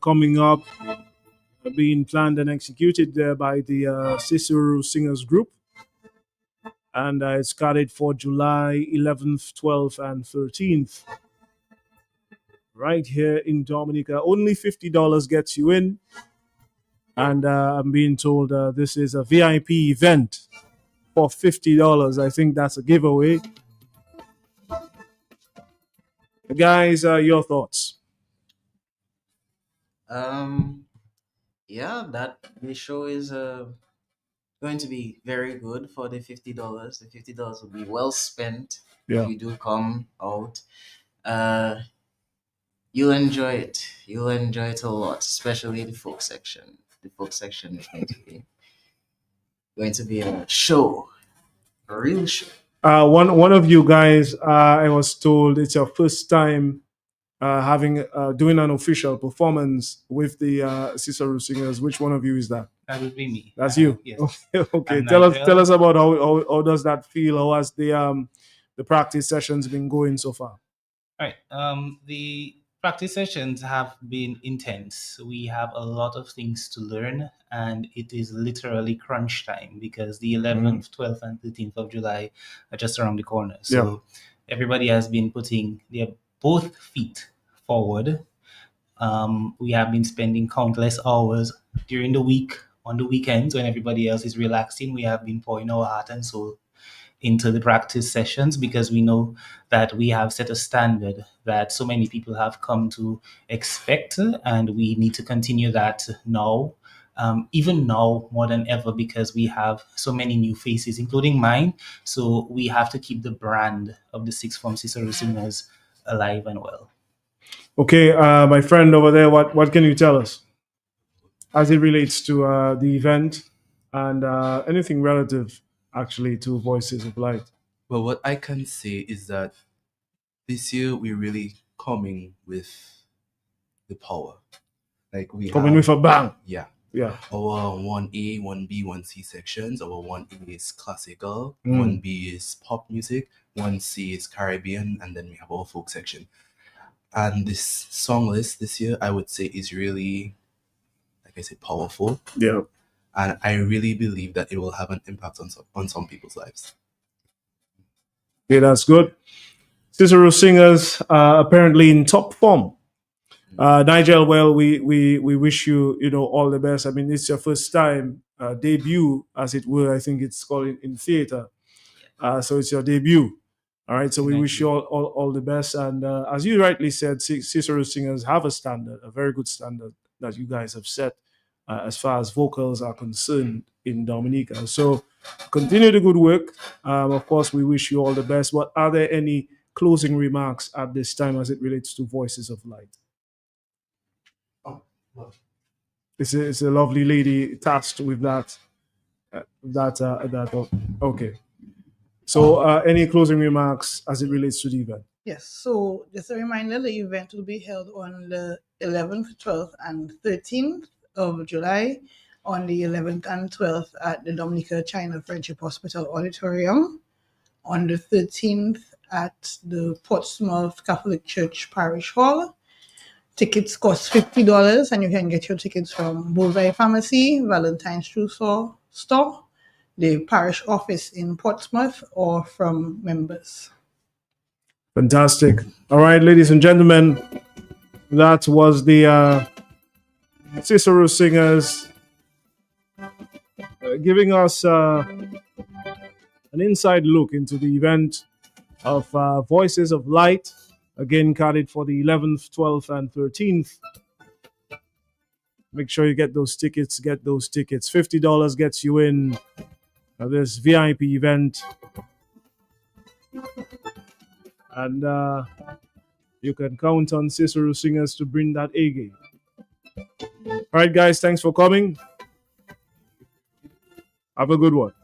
coming up, being planned and executed there by the Cicuru Singers Group. And it's scheduled for July 11th, 12th, and 13th. Right here in Dominica. Only $50 gets you in. And I'm being told this is a VIP event for $50. I think that's a giveaway. Guys, your thoughts? Yeah, this show is going to be very good for the $50. The $50 will be well spent Yeah. if you do come out. You'll enjoy it. You'll enjoy it a lot, especially the folk section. The folk section is going to be a show, a real show. One of you guys, I was told it's your first time having doing an official performance with the Cicero Singers. Which one of you is that? That would be me. That's you. Yes. Okay. I'm Tell us about how does that feel? How has the practice sessions been going so far? All right. The practice sessions have been intense. We have a lot of things to learn, and it is literally crunch time because the 11th, 12th, and 13th of July are just around the corner. So everybody has been putting their both feet forward. We have been spending countless hours during the week, on the weekends when everybody else is relaxing. We have been pouring our heart and soul into the practice sessions because we know that we have set a standard that so many people have come to expect, and we need to continue that now, even now more than ever, because we have so many new faces, including mine. So we have to keep the brand of the Sixth Form Cicero Singers alive and well. Okay, my friend over there, what can you tell us as it relates to the event and anything relative actually to Voices of Light? Well, what I can say is that this year we're really coming with the power. Like we coming with a bang. Yeah. Yeah. Our 1A, 1B, 1C sections. Our 1A is classical, 1B is pop music, 1C is Caribbean, and then we have our folk section. And this song list this year, I would say, is really, like I said, powerful. Yeah. And I really believe that it will have an impact on some people's lives. Okay, that's good. Cicero Singers apparently in top form. Nigel, well, we wish you all the best. I mean, it's your first time debut, as it were. I think it's called in theater. So it's your debut. All right. So we wish you all the best. And as you rightly said, Cicero Singers have a standard, a very good standard that you guys have set as far as vocals are concerned in Dominica. So continue the good work. Of course, we wish you all the best. But are there any closing remarks at this time as it relates to Voices of Light? It's a lovely lady tasked with that. Okay. So, any closing remarks as it relates to the event? Yes. So, just a reminder: the event will be held on the 11th, 12th, and 13th of July. On the 11th and 12th at the Dominica China Friendship Hospital Auditorium. On the 13th at the Portsmouth Catholic Church Parish Hall. Tickets cost $50, and you can get your tickets from Bovay Pharmacy, Valentine's Shoe Store, the parish office in Portsmouth, or from members. Fantastic. All right, ladies and gentlemen, that was the Cicero Singers giving us an inside look into the event of Voices of Light. Again, carded for the 11th, 12th, and 13th. Make sure you get those tickets. $50 gets you in this VIP event. And you can count on Cicero Singers to bring that A game. All right, guys, thanks for coming. Have a good one.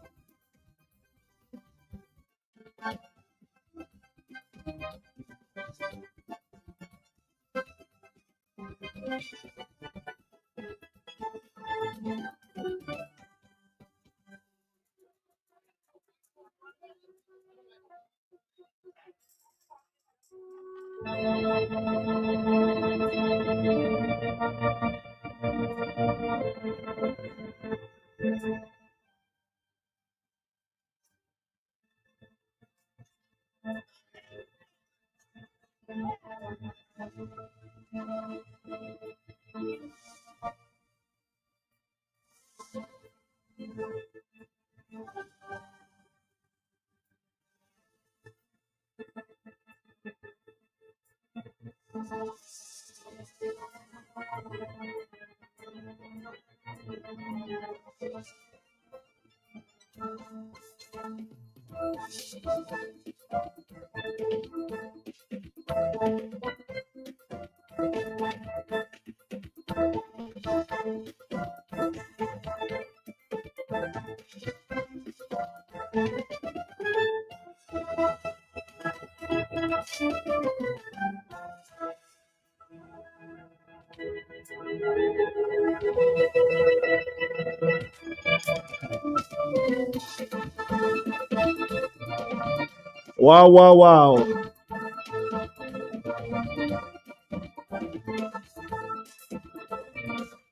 Wow, wow, wow.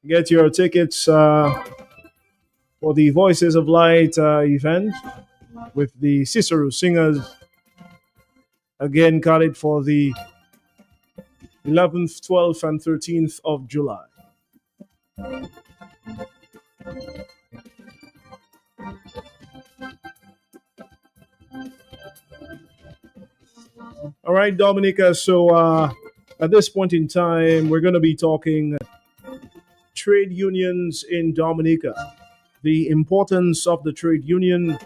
Get your tickets for the Voices of Light event with the Cicero singers. Again, got it for the 11th, 12th, and 13th of July. All right, Dominica. So at this point in time, we're going to be talking trade unions in Dominica, the importance of the trade union.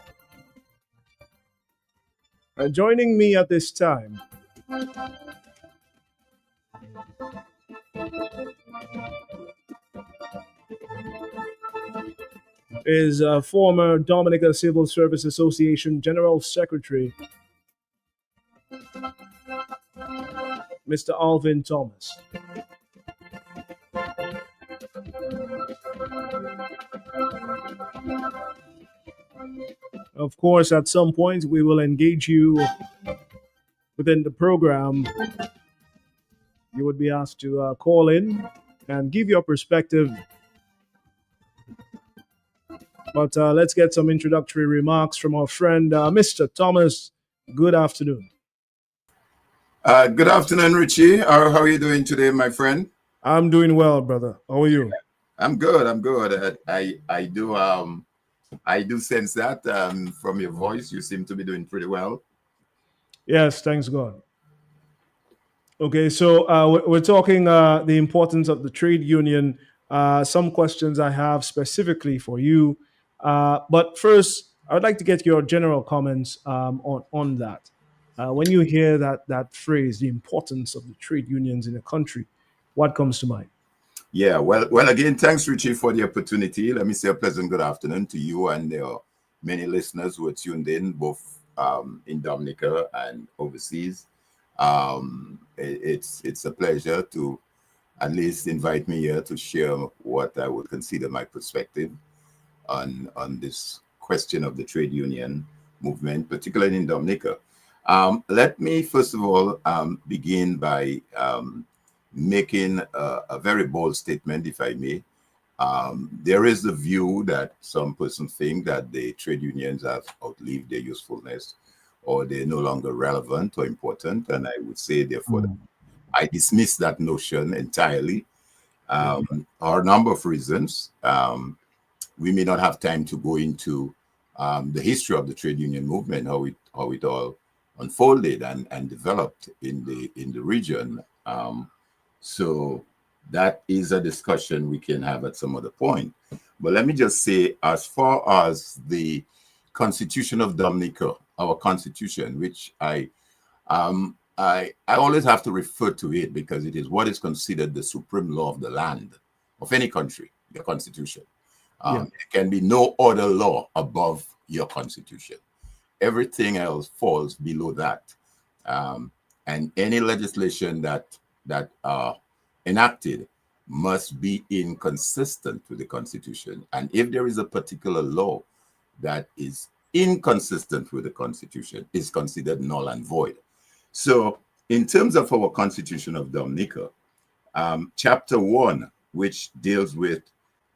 Joining me at this time is former Dominica Civil Service Association General Secretary, Mr. Alvin Thomas. Of course, at some point, we will engage you within the program. You would be asked to call in and give your perspective. But let's get some introductory remarks from our friend, Mr. Thomas. Good afternoon. Good afternoon, Richie. How are you doing today, my friend? I'm doing well, brother. How are you? I'm good. I'm good. I do sense that from your voice. You seem to be doing pretty well. Yes, thanks God. Okay, so we're talking the importance of the trade union. Some questions I have specifically for you, but first, I would like to get your general comments on that. When you hear that phrase, the importance of the trade unions in a country, what comes to mind? Yeah, well, again, thanks, Richie, for the opportunity. Let me say a pleasant good afternoon to you and many listeners who are tuned in, both in Dominica and overseas. It's a pleasure to at least invite me here to share what I would consider my perspective on this question of the trade union movement, particularly in Dominica. Let me first of all begin by making a very bold statement, if I may. There is the view that some persons think that the trade unions have outlived their usefulness, or they're no longer relevant or important. And I would say, therefore, that I dismiss that notion entirely. For a number of reasons. We may not have time to go into the history of the trade union movement, how it all unfolded and developed in the region. So that is a discussion we can have at some other point. But let me just say, as far as the Constitution of Dominica, our Constitution, which I always have to refer to it because it is what is considered the supreme law of the land of any country, your Constitution. There can be no other law above your Constitution. Everything else falls below that. And any legislation that enacted must be inconsistent with the Constitution. And if there is a particular law that is inconsistent with the Constitution, is considered null and void. So in terms of our Constitution of Dominica, Chapter 1, which deals with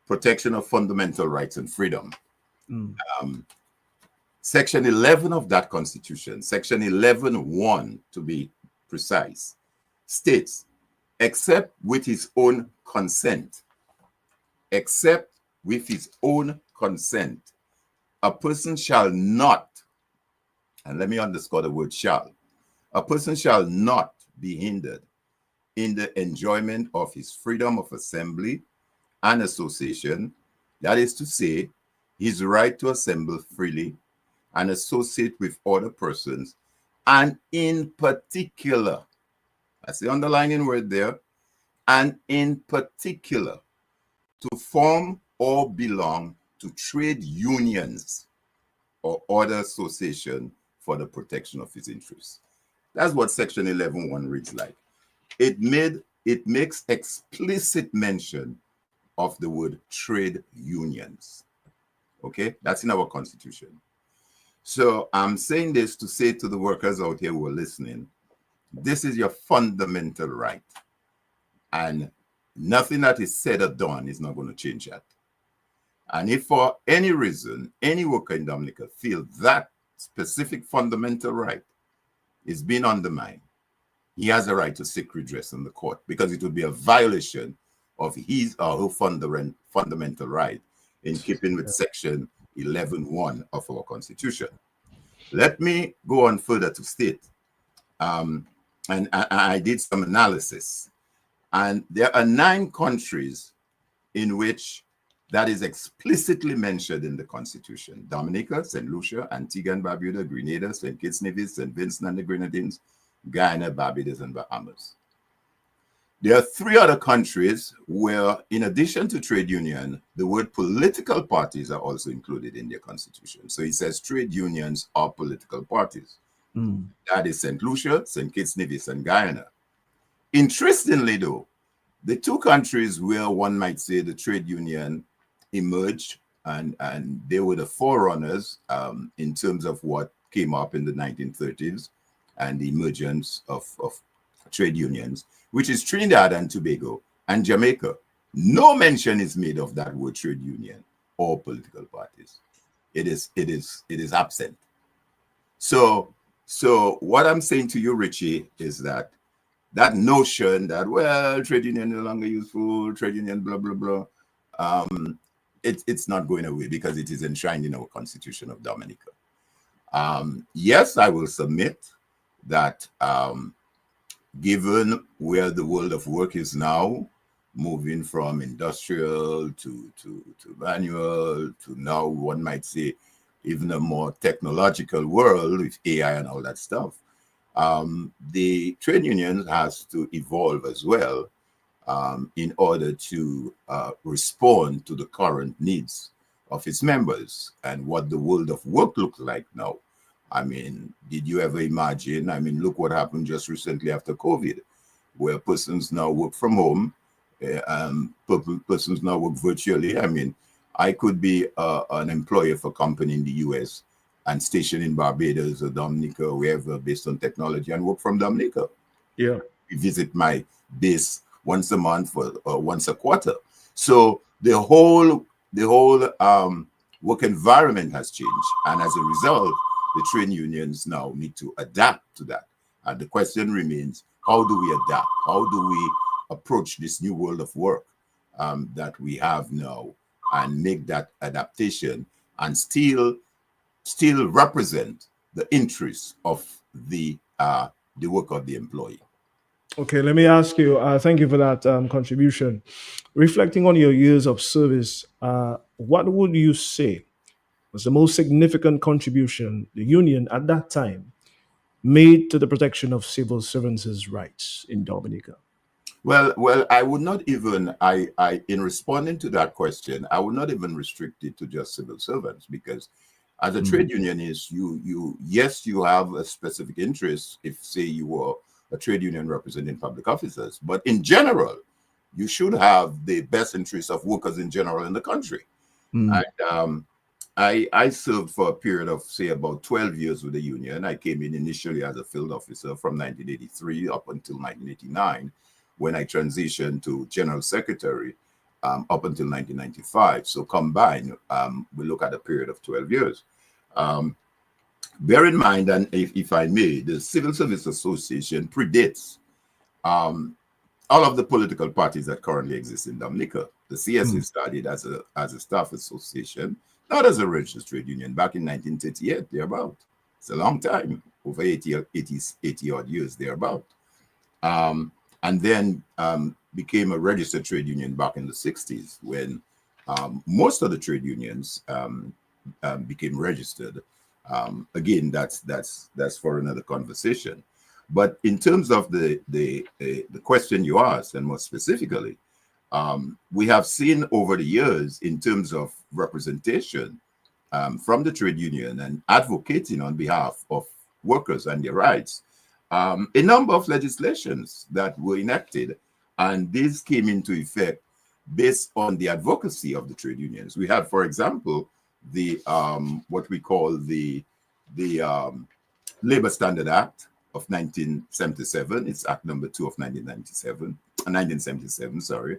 protection of fundamental rights and freedom, Section 11 of that Constitution, Section 11(1) to be precise, states, except with his own consent, except with his own consent, a person shall not, and let me underscore the word shall, a person shall not be hindered in the enjoyment of his freedom of assembly and association, that is to say, his right to assemble freely and associate with other persons, and in particular, that's the underlining word there, and in particular, to form or belong to trade unions or other association for the protection of his interests. That's what Section 11.1 reads like. It makes explicit mention of the word trade unions. Okay, that's in our Constitution. So I'm saying this to say to the workers out here who are listening, this is your fundamental right. And nothing that is said or done is not going to change that. And if for any reason, any worker in Dominica feel that specific fundamental right is being undermined, he has a right to seek redress in the court, because it would be a violation of his or her fundamental right in keeping with Section 11.1 of our Constitution. Let me go on further to state, and I did some analysis, and there are 9 countries in which that is explicitly mentioned in the Constitution: Dominica, St. Lucia, Antigua and Barbuda, Grenada, St. Kitts, Nevis, St. Vincent and the Grenadines, Guyana, Barbados, and Bahamas. There are 3 other countries where, in addition to trade union, the word political parties are also included in their constitution. So it says trade unions are political parties. That is St. Lucia, St. Kitts, Nevis, and Guyana. Interestingly, though, the 2 countries where one might say the trade union emerged, and they were the forerunners in terms of what came up in the 1930s and the emergence of trade unions, which is Trinidad and Tobago and Jamaica. No mention is made of that word trade union or political parties. It is absent. So what I'm saying to you, Richie, is that notion that, well, trade union no longer useful, trade union blah blah blah, it's not going away because it is enshrined in our Constitution of Dominica. Yes, I will submit that given where the world of work is now, moving from industrial to manual to now, one might say, even a more technological world with AI and all that stuff, the trade unions has to evolve as well in order to respond to the current needs of its members and what the world of work looks like now. I mean, did you ever imagine? I mean, look what happened just recently after COVID, where persons now work from home, persons now work virtually. I mean, I could be an employer for a company in the US and stationed in Barbados or Dominica or wherever based on technology and work from Dominica. Yeah. Visit my base once a month or once a quarter. So the whole work environment has changed. And as a result, the trade unions now need to adapt to that. And the question remains, how do we adapt? How do we approach this new world of work that we have now and make that adaptation and still represent the interests of the work of the employee? Okay, let me ask you, thank you for that contribution. Reflecting on your years of service, what would you say was the most significant contribution the union at that time made to the protection of civil servants' rights in Dominica? Well, I would not even, in responding to that question, I would not even restrict it to just civil servants, because as a trade unionist, you have a specific interest if, say, you were a trade union representing public officers. But in general, you should have the best interests of workers in general in the country. And I served for a period of, say, about 12 years with the union. I came in initially as a field officer from 1983 up until 1989, when I transitioned to general secretary up until 1995. So combined, we look at a period of 12 years. Bear in mind, and if I may, the Civil Service Association predates all of the political parties that currently exist in Dominica. The CSA started as a staff association, not as a registered trade union, back in 1938, thereabout. It's a long time, over 80 odd years, thereabout. and then became a registered trade union back in the 60s when most of the trade unions became registered. Again, that's for another conversation. But in terms of the question you asked, and more specifically, we have seen over the years in terms of representation from the trade union and advocating on behalf of workers and their rights, a number of legislations that were enacted, and these came into effect based on the advocacy of the trade unions. We had, for example, the what we call the Labor Standard Act of 1977. It's Act number 2 of 1977, sorry.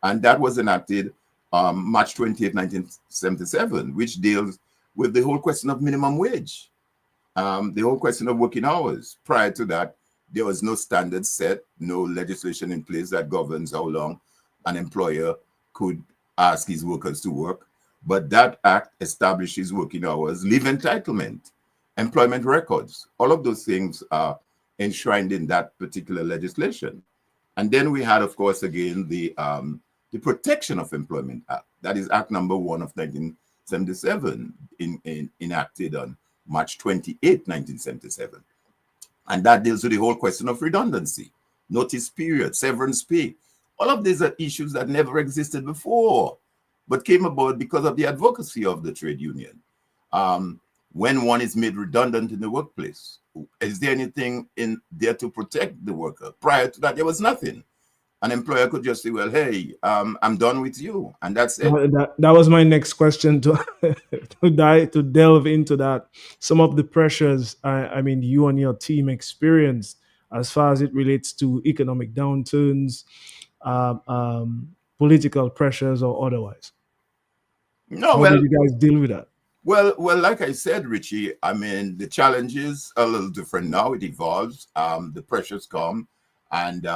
And that was enacted March 20th, 1977, which deals with the whole question of minimum wage, the whole question of working hours. Prior to that, there was no standard set, no legislation in place that governs how long an employer could ask his workers to work. But that act establishes working hours, leave entitlement, employment records. All of those things are enshrined in that particular legislation. And then we had, of course, again, the Protection of Employment Act. That is Act number 1 of 1977, enacted on March 28, 1977. And that deals with the whole question of redundancy, notice period, severance pay. All of these are issues that never existed before, but came about because of the advocacy of the trade union. When one is made redundant in the workplace, is there anything in there to protect the worker? Prior to that, there was nothing. An employer could just say, well, hey, I'm done with you. And that's it. That was my next question to to delve into that. Some of the pressures, I mean, you and your team experienced as far as it relates to economic downturns, political pressures, or otherwise. No, How well, did you guys deal with that? Well, like I said, Richie, I mean, the challenge is a little different now. It evolves. The pressures come, and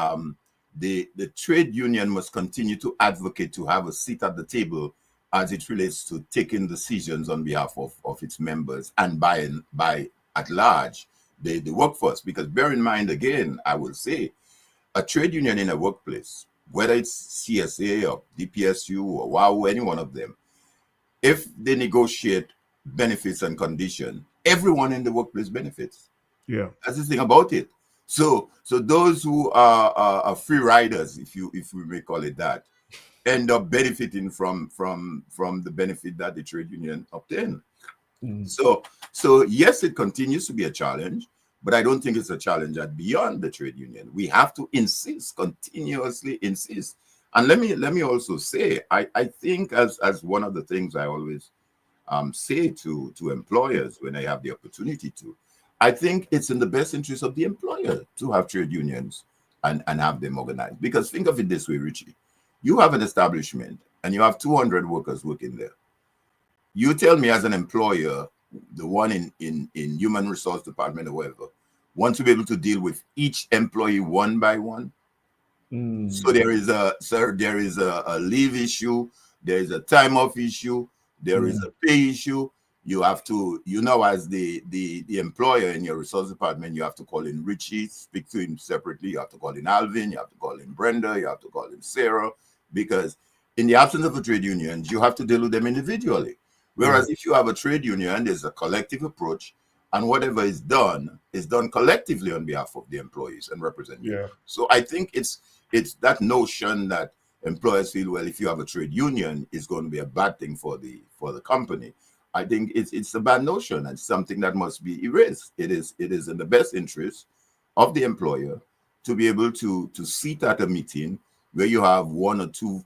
the trade union must continue to advocate to have a seat at the table as it relates to taking decisions on behalf of its members and by at large the workforce. Because bear in mind, again, I will say, a trade union in a workplace, whether it's CSA or DPSU or WOW, any one of them, if they negotiate benefits and condition, everyone in the workplace benefits. Yeah, that's the thing about it. So those who are free riders, if we may call it that, end up benefiting from the benefit that the trade union obtain. So yes, it continues to be a challenge, but I don't think it's a challenge that beyond the trade union. We have to insist, continuously insist. And let me also say, I think as one of the things I always say to employers when I have the opportunity to, I think it's in the best interest of the employer to have trade unions and have them organized. Because think of it this way, Richie. You have an establishment and you have 200 workers working there. You tell me as an employer, the one in human resource department or whatever, want to be able to deal with each employee one by one. So there is a leave issue, there is a time off issue, there is a pay issue. You have to, as the employer in your resource department, you have to call in Richie, speak to him separately. You have to call in Alvin, you have to call in Brenda, you have to call in Sarah, because in the absence of a trade union, you have to deal with them individually. Whereas if you have a trade union, there's a collective approach, and whatever is done collectively on behalf of the employees and representatives. Yeah. So I think it's that notion that employers feel, well, if you have a trade union, it's going to be a bad thing for the company. I think it's a bad notion and something that must be erased. It is in the best interest of the employer to be able to sit at a meeting where you have one or two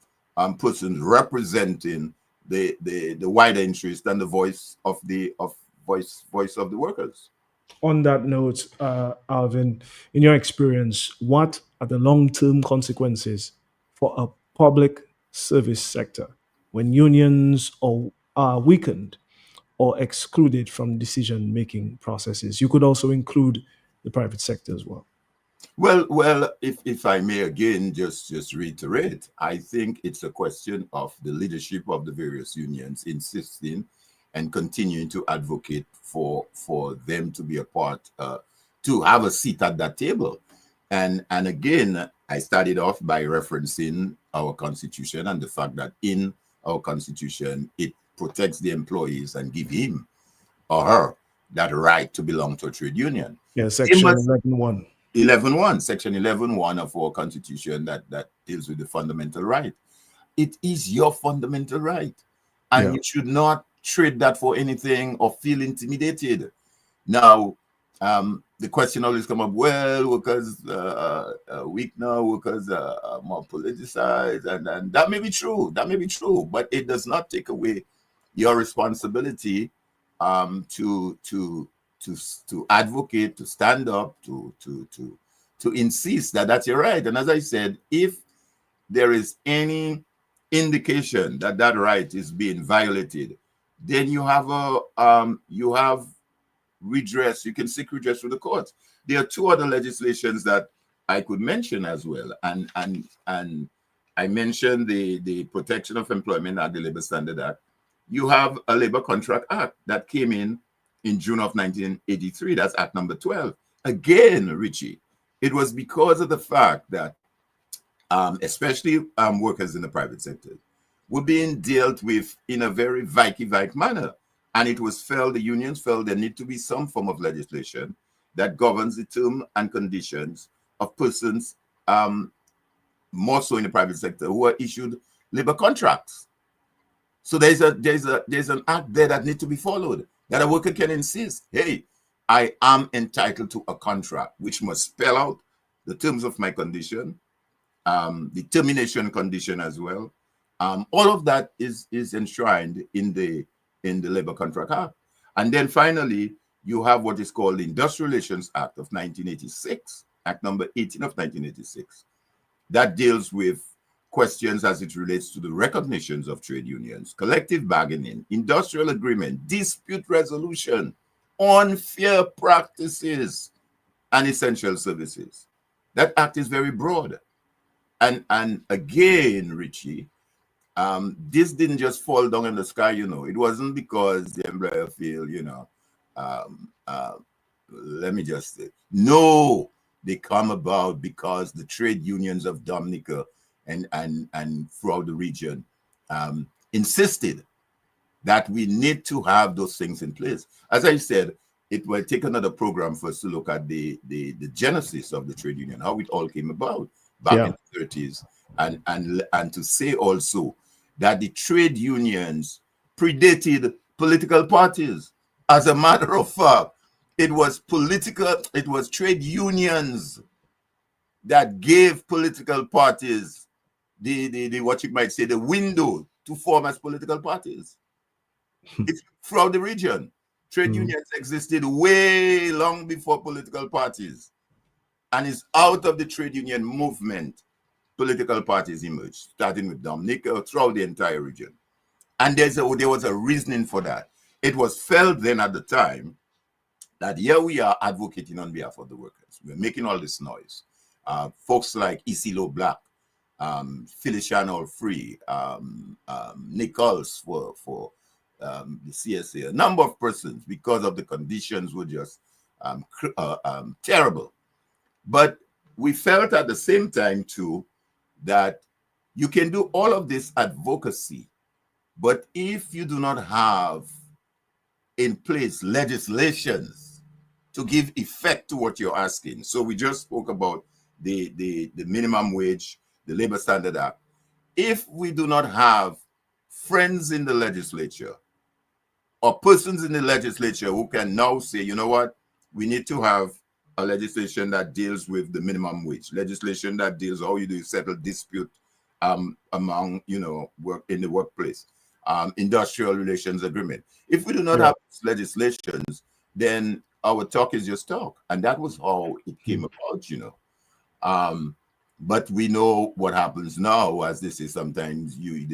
persons representing the wider interest and the voice of the workers. On that note, Alvin, in your experience, what are the long-term consequences for a public service sector when unions are weakened or excluded from decision-making processes? You could also include the private sector as well. Well, if I may again just reiterate, I think it's a question of the leadership of the various unions insisting and continuing to advocate for them to be a part, to have a seat at that table. And again, I started off by referencing our constitution and the fact that in our constitution, it protects the employees and give him or her that right to belong to a trade union. Yeah, section 11.1. 11.1, section 11.1 of our constitution that deals with the fundamental right. It is your fundamental right. And you should not trade that for anything or feel intimidated. Now, the question always come up, well, workers weak now, workers are more politicized, and that may be true. That may be true, but it does not take away your responsibility to advocate, to stand up, to insist that that's your right. And as I said, if there is any indication that that right is being violated, then you have redress. You can seek redress through the courts. There are two other legislations that I could mention as well, and I mentioned the Protection of Employment Act, the Labor Standard Act. You have a Labor Contract Act that came in June of 1983. That's Act number 12. Again, Richie, it was because of the fact that especially workers in the private sector were being dealt with in a very Vikey manner. And it was felt, the unions felt there need to be some form of legislation that governs the term and conditions of persons, more so in the private sector, who are issued labor contracts. So there's an act there that needs to be followed, that a worker can insist, hey, I am entitled to a contract, which must spell out the terms of my condition, the termination condition as well. All of that is enshrined in the Labor Contract Act. And then finally, you have what is called the Industrial Relations Act of 1986, Act number 18 of 1986, that deals with questions as it relates to the recognitions of trade unions, collective bargaining, industrial agreement, dispute resolution, unfair practices, and essential services. That act is very broad. And again, Richie, this didn't just fall down in the sky, It wasn't because the employer feel, let me just say, no, they come about because the trade unions of Dominica and throughout the region insisted that we need to have those things in place. As I said, it will take another program for us to look at the genesis of the trade union, how it all came about back in the 30s, and to say also that the trade unions predated political parties. As a matter of fact, it was trade unions that gave political parties the what you might say the window to form as political parties. It's throughout the region. Trade unions existed way long before political parties. And it's out of the trade union movement political parties emerged, starting with Dominica throughout the entire region. And there was a reasoning for that. It was felt then at the time that here we are advocating on behalf of the workers. We're making all this noise. Folks like Isilo Black, Feliciano Free, Nichols for the CSA, a number of persons, because of the conditions were just terrible. But we felt at the same time too that you can do all of this advocacy, but if you do not have in place legislations to give effect to what you're asking. So we just spoke about the minimum wage, the Labor Standard Act. If we do not have friends in the legislature or persons in the legislature who can now say, you know what, we need to have a legislation that deals with the minimum wage, legislation that deals how you do settle dispute among, work in the workplace, industrial relations agreement. If we do not have legislations, then our talk is just talk. And that was how it came about, but we know what happens now, as they say, sometimes you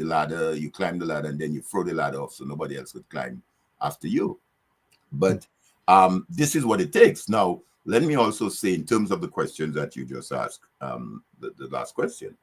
climb the ladder and then you throw the ladder off so nobody else could climb after you. But this is what it takes. Now, let me also say, in terms of the questions that you just asked, the last question,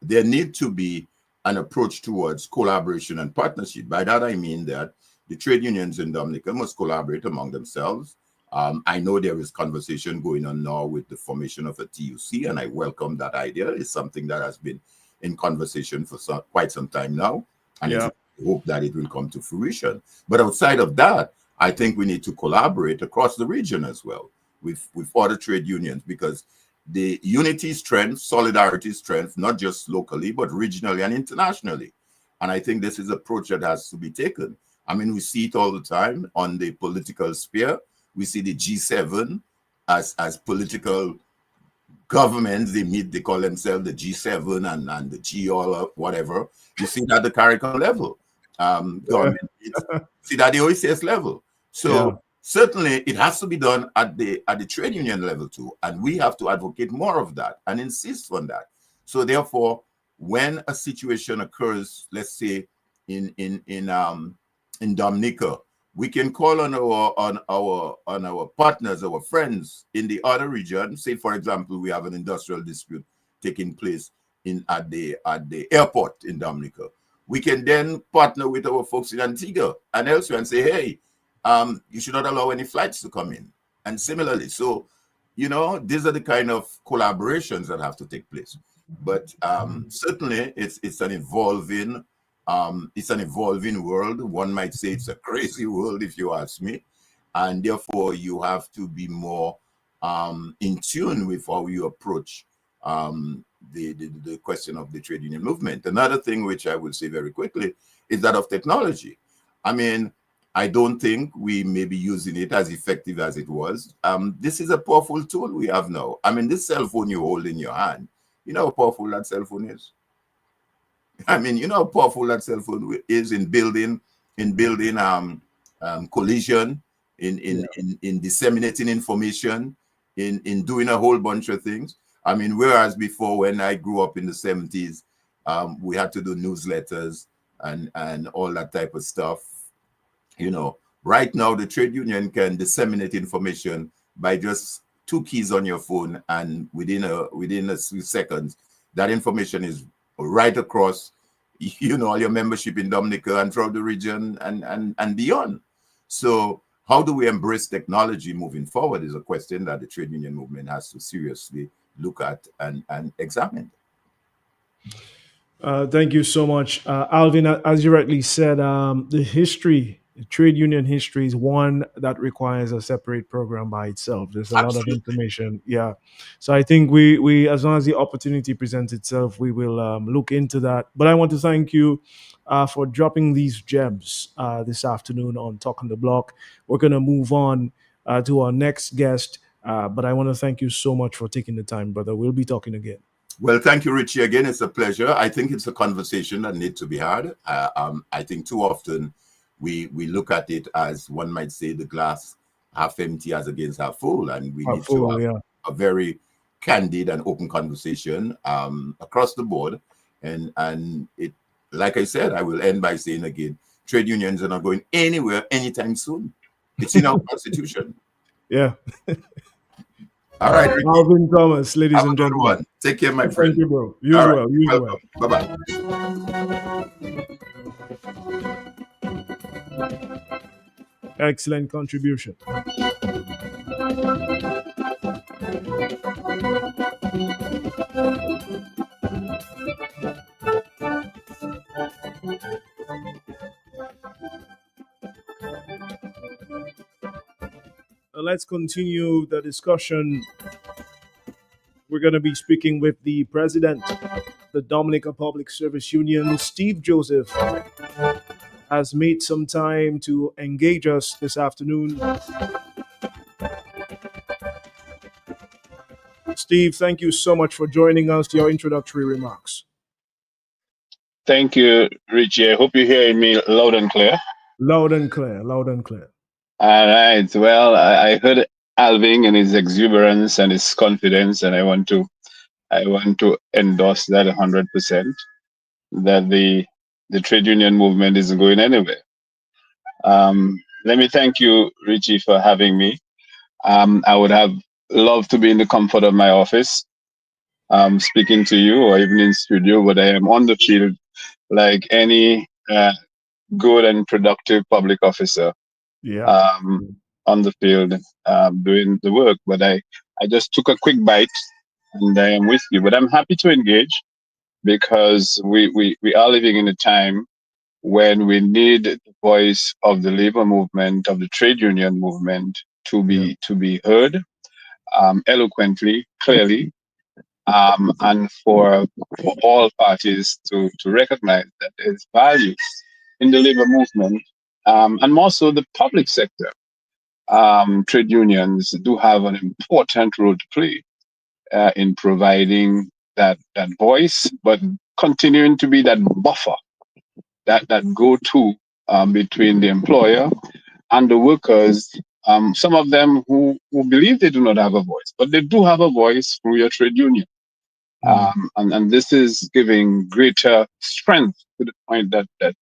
there need to be an approach towards collaboration and partnership. By that, I mean that the trade unions in Dominica must collaborate among themselves I know there is conversation going on now with the formation of a TUC, and I welcome that idea. It's something that has been in conversation for quite some time now, and I hope that it will come to fruition. But outside of that, I think we need to collaborate across the region as well with other trade unions, because the unity strength, solidarity strength, not just locally, but regionally and internationally. And I think this is an approach that has to be taken. I mean, we see it all the time on the political sphere. We see the G7 as political governments. They meet, they call themselves the G7 and the G all up, whatever. You see that at the CARICOM level. Government see that at the OECS level. So certainly it has to be done at the trade union level too. And we have to advocate more of that and insist on that. So therefore, when a situation occurs, let's say in Dominica, we can call on our partners, our friends in the other region. Say, for example, we have an industrial dispute taking place at the airport in Dominica. We can then partner with our folks in Antigua and elsewhere and say, hey, you should not allow any flights to come in. And similarly, so these are the kind of collaborations that have to take place. But certainly, it's an evolving world. One might say it's a crazy world, if you ask me, and therefore you have to be more in tune with how you approach the question of the trade union movement. Another thing which I will say very quickly is that of technology. I mean, I don't think we may be using it as effective as it was. This is a powerful tool we have now. I mean, this cell phone you hold in your hand, you know how powerful that cell phone is? I mean, you know how powerful that cell phone is in building collision, in disseminating information, in doing a whole bunch of things. I mean, whereas before, when I grew up in the 70s, we had to do newsletters and all that type of stuff. Right now the trade union can disseminate information by just 2 keys on your phone, and within a few seconds, that information is right across, all your membership in Dominica and throughout the region and beyond. So how do we embrace technology moving forward is a question that the trade union movement has to seriously look at and examine. Thank you so much, Alvin. As you rightly said, the trade union history is one that requires a separate program by itself. There's a lot of information. Yeah. So I think we as long as the opportunity presents itself, we will look into that. But I want to thank you for dropping these gems this afternoon on Talk on the Block. We're going to move on to our next guest. But I want to thank you so much for taking the time, brother. We'll be talking again. Well, thank you, Richie. Again, it's a pleasure. I think it's a conversation that needs to be had. I think too often we look at it as, one might say, the glass half empty as against half full, and we need to have a very candid and open conversation across the board. And it, like I said, I will end by saying again, trade unions are not going anywhere anytime soon. It's in our constitution. Yeah. All right, Ricky. Alvin Thomas, ladies and gentlemen. Take care, my friend. Thank you, bro. You as well. You as well. Bye-bye. Excellent contribution. Let's continue the discussion. We're going to be speaking with the president of the Dominica Public Service Union, Steve Joseph, has made some time to engage us this afternoon. Steve, thank you so much for joining us. Your introductory remarks. Thank you, Richie. I hope you're hearing me loud and clear. Loud and clear, loud and clear. All right. Well, I heard Alvin and his exuberance and his confidence, and I want to endorse that 100%. That the trade union movement isn't going anywhere. Let me thank you, Richie, for having me. I would have loved to be in the comfort of my office, speaking to you, or even in studio, but I am on the field like any good and productive public officer. Yeah. on the field doing the work. But I just took a quick bite and I am with you. But I'm happy to engage because we are living in a time when we need the voice of the labor movement, of the trade union movement to be heard eloquently, clearly, and for all parties to recognize that there's value in the labor movement, and more so the public sector. Trade unions do have an important role to play in providing that voice, but continuing to be that buffer, that go-to between the employer and the workers. Some of them who believe they do not have a voice, but they do have a voice through your trade union. And this is giving greater strength to the point that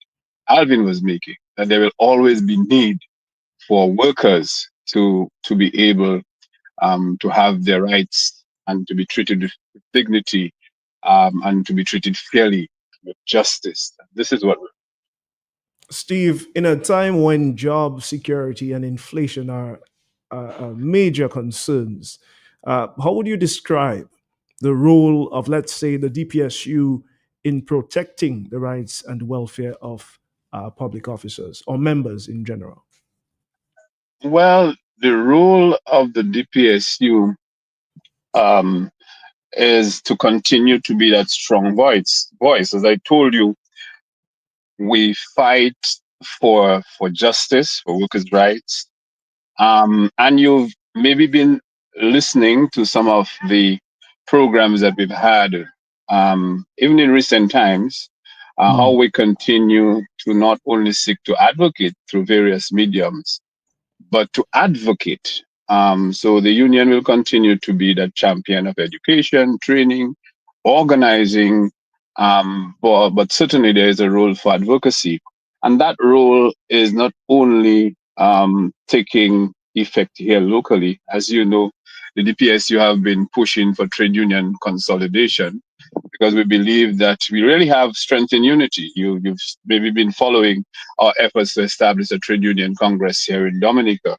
Alvin was making, that there will always be need for workers to be able to have their rights and to be treated with dignity, and to be treated fairly with justice. This is what Steve, in a time when job security and inflation are major concerns, how would you describe the role of, let's say, the DPSU in protecting the rights and welfare of public officers or members in general? well, the role of the DPSU um, is to continue to be that strong voice. As I told you, we fight for justice, for workers' rights. And you've maybe been listening to some of the programs that we've had, even in recent times, how we continue to not only seek to advocate through various mediums, but to advocate. So the union will continue to be the champion of education, training, organizing, but certainly there is a role for advocacy. And that role is not only taking effect here locally. As you know, the DPSU have been pushing for trade union consolidation because we believe that we really have strength in unity. You've maybe been following our efforts to establish a trade union congress here in Dominica.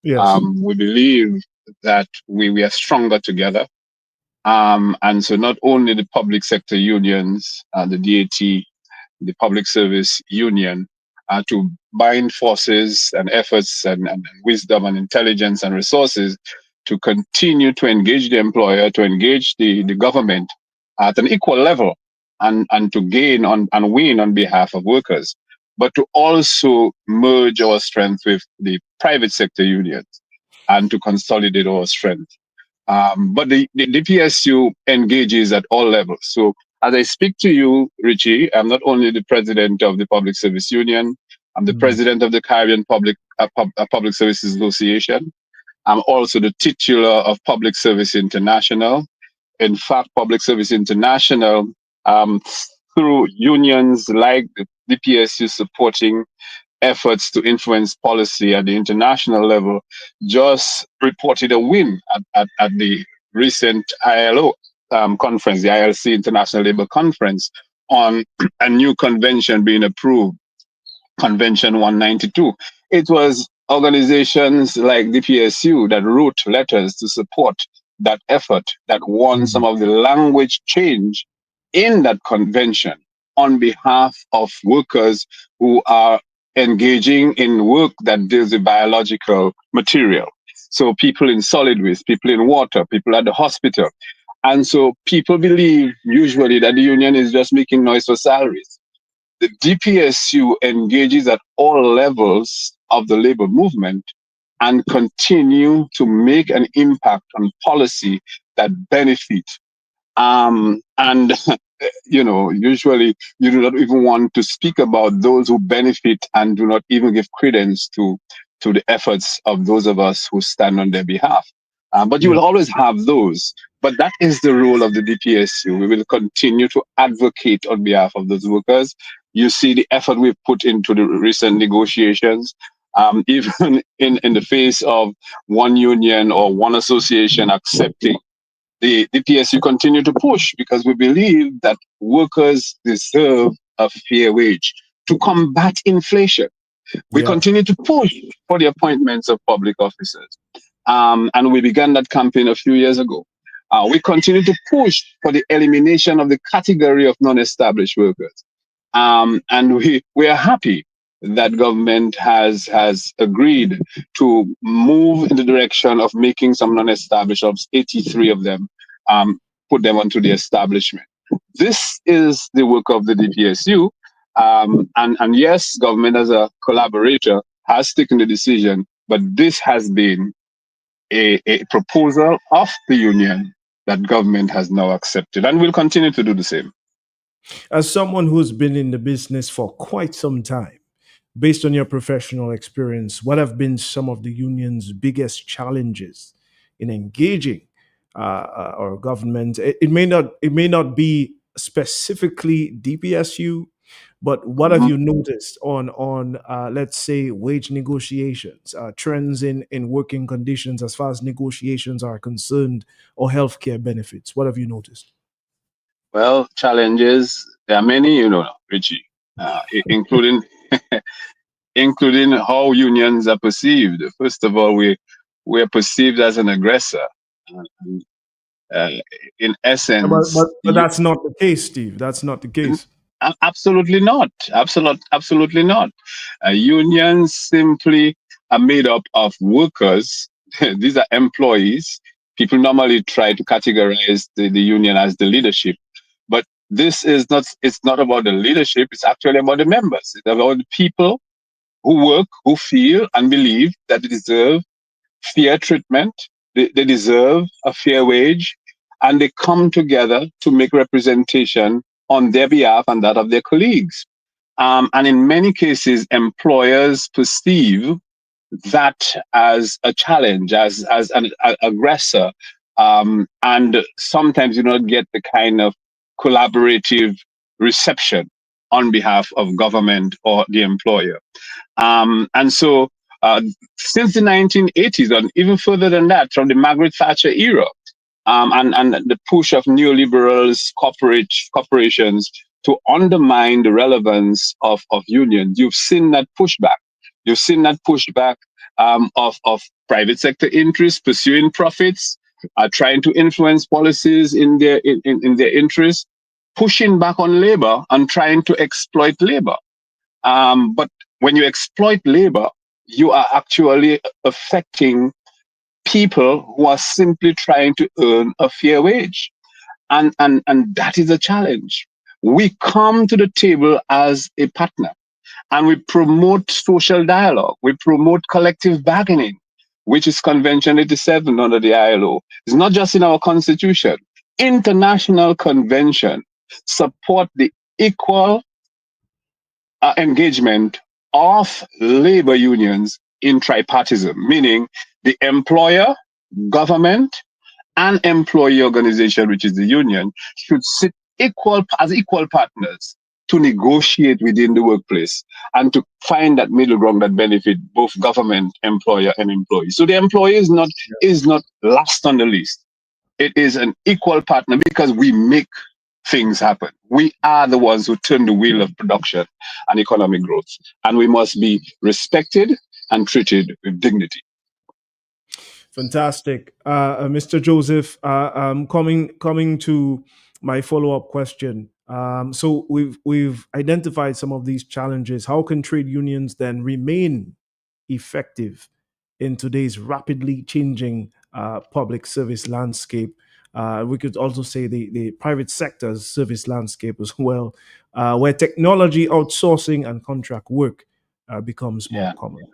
Yes. We believe that we are stronger together. And so not only the public sector unions, the DAT, the Public Service Union, to bind forces and efforts and wisdom and intelligence and resources to continue to engage the employer, to engage the government at an equal level and to gain on and win on behalf of workers, but to also merge our strength with the private sector unions and to consolidate our strength. But the DPSU engages at all levels. So as I speak to you, Richie, I'm not only the president of the Public Service Union, I'm the president of the Caribbean Public Services Association. I'm also the titular of Public Service International. In fact, Public Service International, through unions like the DPSU supporting efforts to influence policy at the international level, just reported a win at the recent ILO conference, the ILC International Labour Conference, on a new convention being approved, Convention 192. It was organizations like DPSU that wrote letters to support that effort, that won some of the language change in that convention on behalf of workers who are engaging in work that deals with biological material. So people in solid waste, people in water, people at the hospital. And so people believe usually that the union is just making noise for salaries. The DPSU engages at all levels of the labor movement and continue to make an impact on policy that benefit. And usually you do not even want to speak about those who benefit and do not even give credence to the efforts of those of us who stand on their behalf. But you will always have those. But that is the role of the DPSU. We will continue to advocate on behalf of those workers. You see the effort we've put into the recent negotiations, even in the face of one union or one association accepting the DPSU continue to push because we believe that workers deserve a fair wage to combat inflation. We Yeah. continue to push for the appointments of public officers. And we began that campaign a few years ago. We continue to push for the elimination of the category of non-established workers. And we are happy that government has agreed to move in the direction of making some non-established, of 83 of them, put them onto the establishment. This is the work of the DPSU. And yes, government as a collaborator has taken the decision, but this has been a proposal of the union that government has now accepted and will continue to do the same. As someone who's been in the business for quite some time, based on your professional experience, what have been some of the union's biggest challenges in engaging our government? It may not be specifically DPSU, but what have you noticed on let's say wage negotiations, trends in working conditions as far as negotiations are concerned, or healthcare benefits? What have you noticed? Well, challenges, there are many, Richie, including including how unions are perceived. First of all, we are perceived as an aggressor. And, in essence, But that's not the case, Steve. That's not the case. absolutely not. Absolutely not. Unions simply are made up of workers. These are employees. People normally try to categorize the union as the leadership, but this is not. It's not about the leadership. It's actually about the members. It's about the people who work, who feel and believe that they deserve fair treatment. They deserve a fair wage, and they come together to make representation on their behalf and that of their colleagues. And in many cases, employers perceive that as a challenge, as an aggressor, and sometimes you don't get the kind of collaborative reception on behalf of government or the employer. And so since the 1980s, and even further than that, from the Margaret Thatcher era, and the push of neoliberals, corporations to undermine the relevance of unions, you've seen that pushback. You've seen that pushback of private sector interests pursuing profits, trying to influence policies in their interests, pushing back on labor and trying to exploit labor. But when you exploit labor, you are actually affecting people who are simply trying to earn a fair wage. And that is a challenge. We come to the table as a partner and we promote social dialogue. We promote collective bargaining, which is Convention 87 under the ILO. It's not just in our constitution. International convention support the equal engagement of labor unions in tripartism, meaning the employer, government, and employee organization, which is the union, should sit as equal partners to negotiate within the workplace and to find that middle ground that benefit both government, employer, and employee. So the employee is not last on the list. It is an equal partner because we make things happen. We are the ones who turn the wheel of production and economic growth, and we must be respected and treated with dignity. Fantastic, Mr. Joseph. Coming to my follow-up question. So we've identified some of these challenges. How can trade unions then remain effective in today's rapidly changing public service landscape? We could also say the private sector's service landscape as well, where technology outsourcing and contract work becomes more common.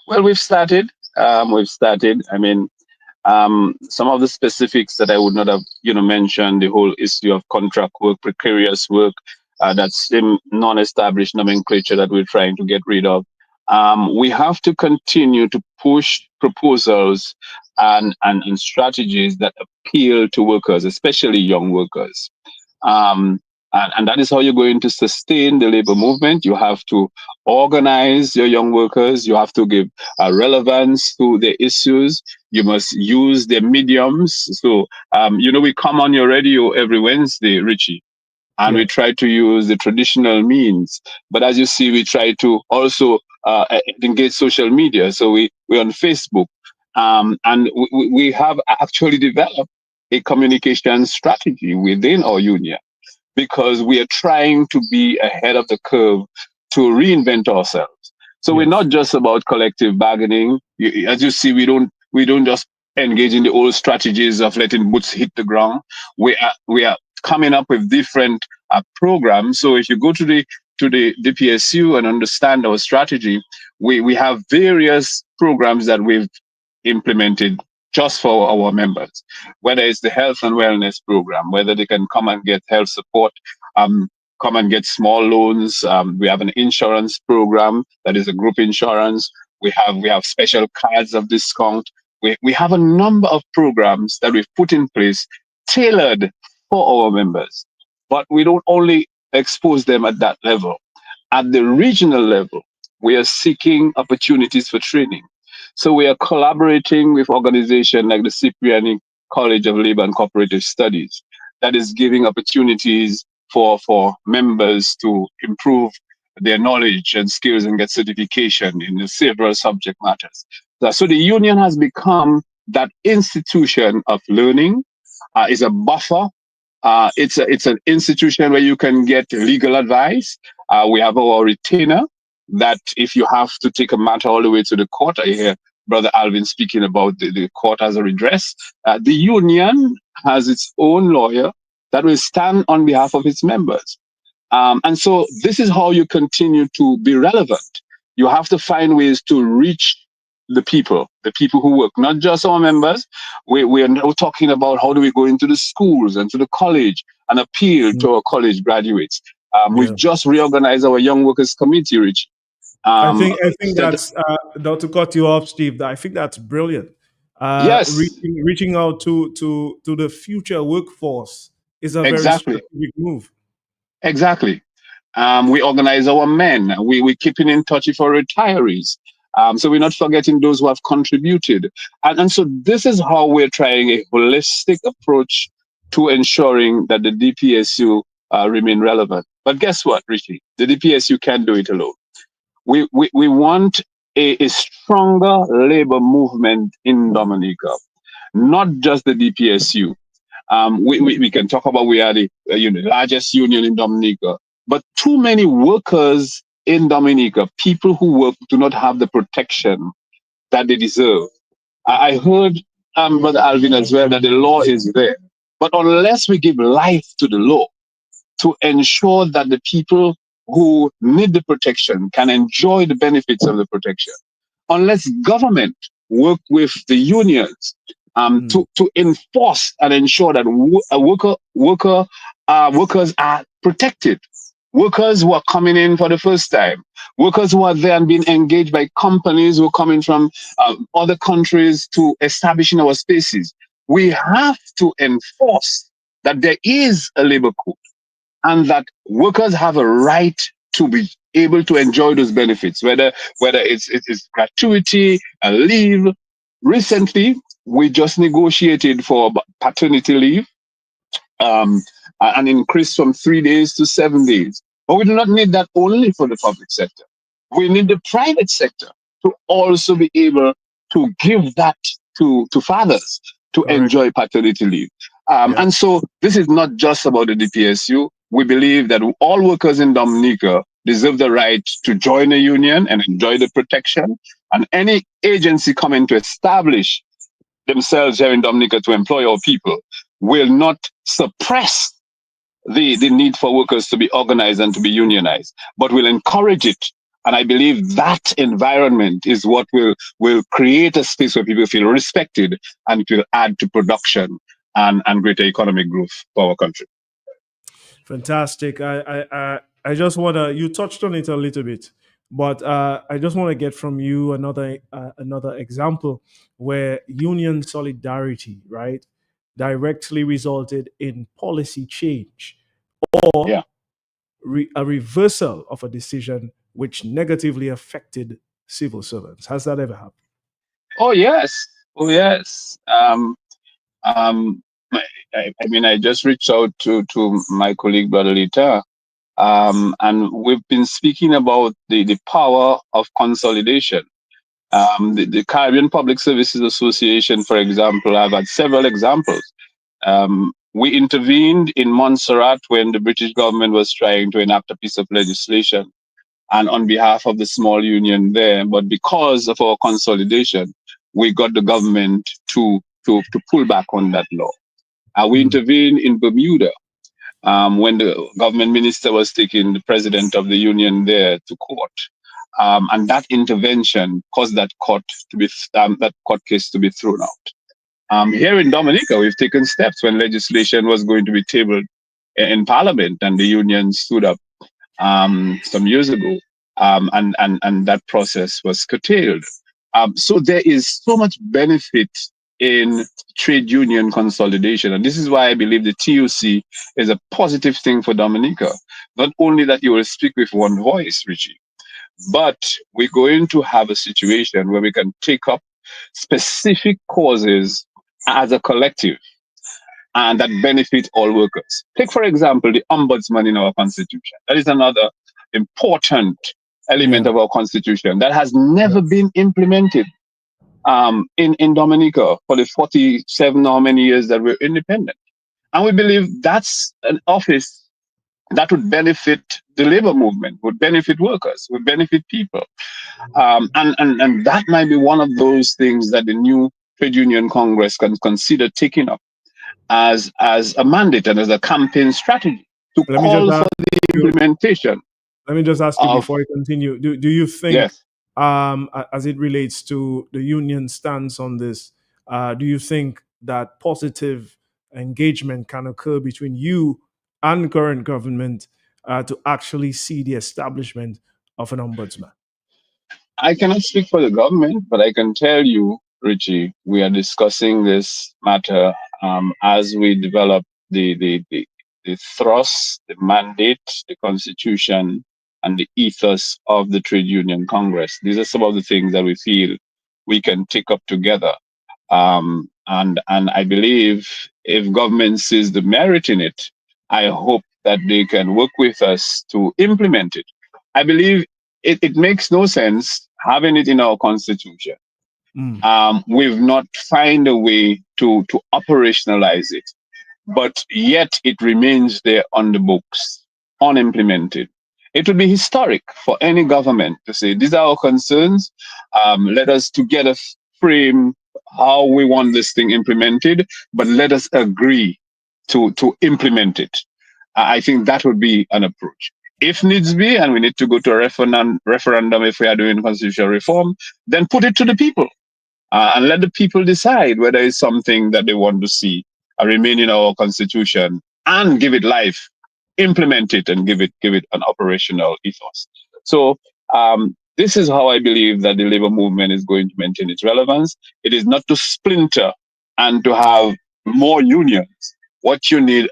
Well, we've started. I mean, some of the specifics that I would not have, mentioned, the whole issue of contract work, precarious work, that's the non-established nomenclature that we're trying to get rid of. We have to continue to push proposals and strategies that appeal to workers, especially young workers. And that is how you're going to sustain the labor movement. You have to organize your young workers. You have to give relevance to the issues. You must use their mediums. So, we come on your radio every Wednesday, Richie, and we try to use the traditional means. But as you see, we try to also engage social media. So we're on Facebook, and we have actually developed a communication strategy within our union because we are trying to be ahead of the curve to reinvent ourselves. So we're Yes. not just about collective bargaining. As you see, we don't just engage in the old strategies of letting boots hit the ground. We are coming up with different programs. So if you go to the DPSU and understand our strategy, we have various programs that we've implemented just for our members, whether it's the health and wellness program, whether they can come and get health support, um, come and get small loans. We have an insurance program that is a group insurance. We have special cards of discount. We have a number of programs that we've put in place tailored for our members. But we don't only expose them at that level. At the regional level, we are seeking opportunities for training. So we are collaborating with organizations like the Cipriani College of Labor and Cooperative Studies that is giving opportunities for members to improve their knowledge and skills and get certification in the several subject matters. So the union has become that institution of learning, is a buffer. It's an institution where you can get legal advice. We have our retainer that if you have to take a matter all the way to the court, I hear Brother Alvin speaking about the court as a redress. The union has its own lawyer that will stand on behalf of its members. And so this is how you continue to be relevant. You have to find ways to reach the people who work, not just our members. We are now talking about how do we go into the schools and to the college and appeal Mm. to our college graduates. Yeah. We've just reorganized our Young Workers Committee, Rich. I think That, that's not to cut you off, Steve. I think that's brilliant. yes, Reaching out to the future workforce is a very exactly. strategic move. Exactly. We organize our men. We're keeping in touch with our retirees. So we're not forgetting those who have contributed. And so this is how we're trying a holistic approach to ensuring that the DPSU remain relevant. But guess what, Richie? The DPSU can't do it alone. We want a stronger labor movement in Dominica, not just the DPSU. We can talk about we are the largest union in Dominica, but too many workers in Dominica, people who work, do not have the protection that they deserve. I heard Brother Alvin as well that the law is there, but unless we give life to the law to ensure that the people who need the protection can enjoy the benefits of the protection, unless government work with the unions to enforce and ensure that workers are protected. Workers who are coming in for the first time, workers who are there and being engaged by companies who are coming from other countries to establish in our spaces. We have to enforce that there is a labor code and that workers have a right to be able to enjoy those benefits, whether it's gratuity, a leave. Recently, we just negotiated for paternity leave, an increase from 3 days to 7 days. But we do not need that only for the public sector. We need the private sector to also be able to give that to fathers to Correct. enjoy paternity leave. Yeah. And so this is not just about the DPSU. We believe that all workers in Dominica deserve the right to join a union and enjoy the protection. And any agency coming to establish themselves here in Dominica to employ our people will not suppress the need for workers to be organized and to be unionized, but will encourage it. And I believe that environment is what will create a space where people feel respected, and it will add to production and greater economic growth for our country. Fantastic. I just wanna, you touched on it a little bit, but I just want to get from you another example where union solidarity, right, directly resulted in policy change or Yeah. a reversal of a decision which negatively affected civil servants. Has that ever happened? Oh yes. Oh yes. Um, I mean, I just reached out to my colleague Brother Lita And we've been speaking about the power of consolidation. The Caribbean Public Services Association, for example, I've had several examples. We intervened in Montserrat when the British government was trying to enact a piece of legislation, and on behalf of the small union there. But because of our consolidation, we got the government to pull back on that law. We intervened in Bermuda when the government minister was taking the president of the union there to court. And that intervention caused that that court case to be thrown out. Here in Dominica, we've taken steps when legislation was going to be tabled in Parliament, and the union stood up some years ago, and that process was curtailed. So there is so much benefit in trade union consolidation, and this is why I believe the TUC is a positive thing for Dominica. Not only that you will speak with one voice, Richie, but we're going to have a situation where we can take up specific causes as a collective and that benefit all workers. Take, for example, the ombudsman in our constitution. That is another important element of our constitution that has never been implemented in Dominica for the 47 or many years that we're independent. And we believe that's an office that would benefit the labor movement, would benefit workers, would benefit people. And that might be one of those things that the new Trade Union Congress can consider taking up as a mandate and as a campaign strategy to call for the implementation. Let me just ask you before you continue. Do you think, yes, as it relates to the union stance on this, do you think that positive engagement can occur between you and current government to actually see the establishment of an ombudsman? I cannot speak for the government, but I can tell you, Richie, we are discussing this matter as we develop the thrust, the mandate, the constitution, and the ethos of the Trade Union Congress. These are some of the things that we feel we can take up together. And I believe if government sees the merit in it, I hope that they can work with us to implement it. I believe it makes no sense having it in our constitution. We've not found a way to operationalize it, but yet it remains there on the books, unimplemented. It would be historic for any government to say, these are our concerns. Let us together frame how we want this thing implemented, but let us agree to implement it. I think that would be an approach. If needs be, and we need to go to a referendum if we are doing constitutional reform, then put it to the people and let the people decide whether it's something that they want to see remain in our constitution and give it life, implement it, and give it an operational ethos. So this is how I believe that the labor movement is going to maintain its relevance. It is not to splinter and to have more unions. What you need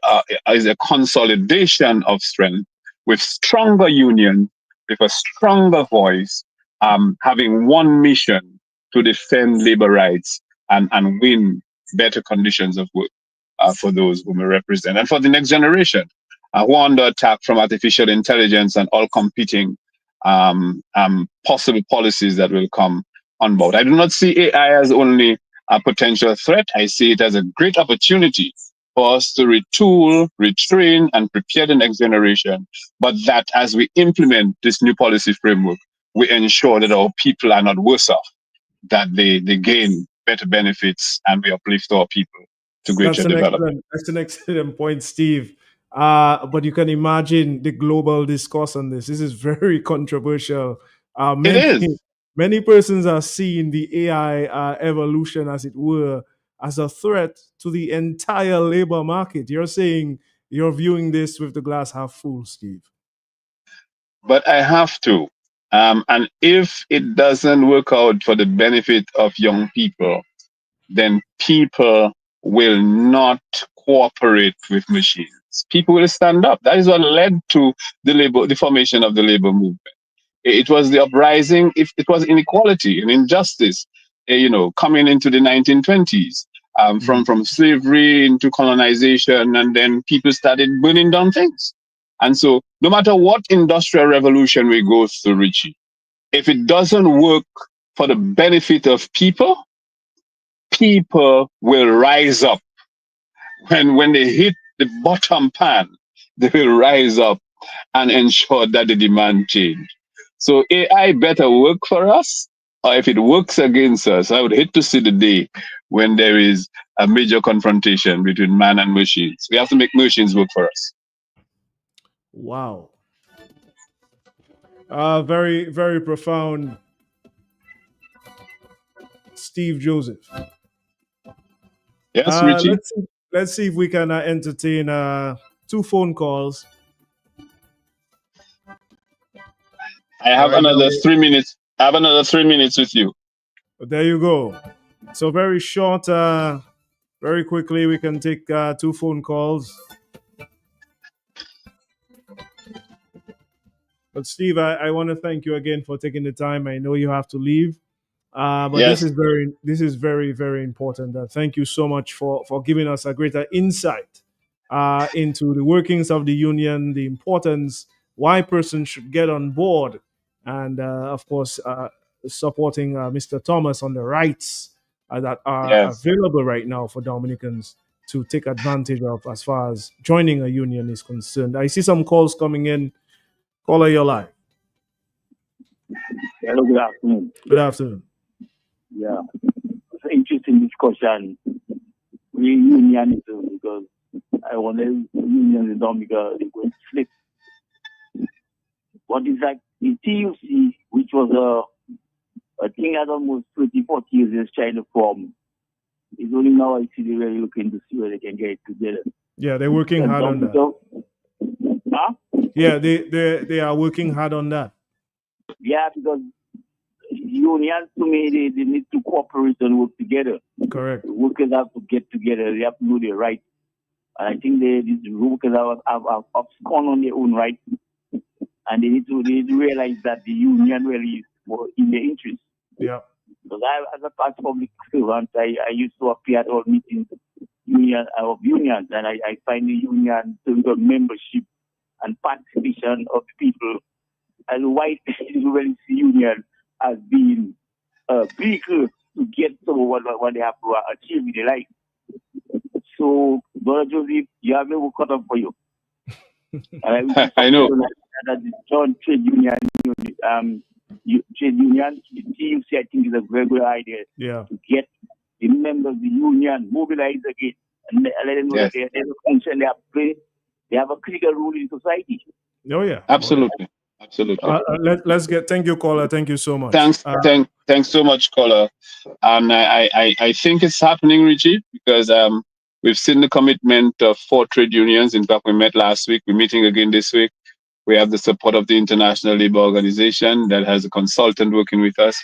is a consolidation of strength with stronger union, with a stronger voice, having one mission to defend labor rights and win better conditions of work for those whom we represent. And for the next generation, who are under attack from artificial intelligence and all competing possible policies that will come on board. I do not see AI as only a potential threat. I see it as a great opportunity for us to retool, retrain, and prepare the next generation. But that as we implement this new policy framework, we ensure that our people are not worse off, that they gain better benefits, and we uplift our people to greater development. That's an excellent point, Steve. But you can imagine the global discourse on this. This is very controversial. Many persons are seeing the AI evolution, as it were, as a threat to the entire labor market. You're saying you're viewing this with the glass half full, Steve. But I have to. And if it doesn't work out for the benefit of young people, then people will not cooperate with machines. People will stand up. That is what led to the formation of the labor movement. It was the uprising. It was inequality and injustice, coming into the 1920s, from slavery into colonization, and then people started burning down things. And so, no matter what industrial revolution we go through, Richie, if it doesn't work for the benefit of people, people will rise up. When they hit the bottom pan, they will rise up and ensure that the demand change. So AI better work for us, or if it works against us, I would hate to see the day when there is a major confrontation between man and machines. We have to make machines work for us. Wow. Very, very profound, Steve Joseph. Yes, Richie? Let's see if we can entertain 2 phone calls. I have Right now, another 3 minutes. I have another 3 minutes with you. there you go. So very short, very quickly, we can take 2 phone calls. But Steve, I want to thank you again for taking the time. I know you have to leave, but Yes. this is very, very important. Thank you so much for giving us a greater insight into the workings of the union, the importance, why persons should get on board, and of course, supporting Mr. Thomas on the rights that are Yes. available right now for Dominicans to take advantage of as far as joining a union is concerned. I see some calls coming in. Caller, your live. Hello, good afternoon. Good afternoon. Yeah, it's an interesting discussion. We union because I want the union in Dominica they're going to flip. What is like the TUC, which was a thing that almost 30, 40 years is trying to form. It's only now I see they're really looking to see where they can get it together. Yeah, they're working hard on that. Huh? Yeah, they are working hard on that. Yeah, because unions to me they need to cooperate and work together. Correct. The workers have to get together. They have to know their rights. And I think these workers have abscond on their own rights. And they need to realize that the union really is more in their interest. Yeah. Because as a past public servant, I used to appear at all meetings of unions, and I find the union terms of membership and participation of the people as white really see union as being a vehicle to get some what they have to achieve in their life. So, Brother Joseph, you have me cut up for you. I know. That the joint trade union, trade union, the TUC, I think is a very good idea. Yeah. To get the members of the union mobilized again and let them know Yes. that they have a function, they have a critical role in society. Oh yeah. Absolutely. Absolutely. Let's get. Thank you, caller. Thank you so much. Thanks so much, caller. I think it's happening, Richie, because we've seen the commitment of 4 trade unions. In fact, we met last week. We're meeting again this week. We have the support of the International Labour Organization that has a consultant working with us.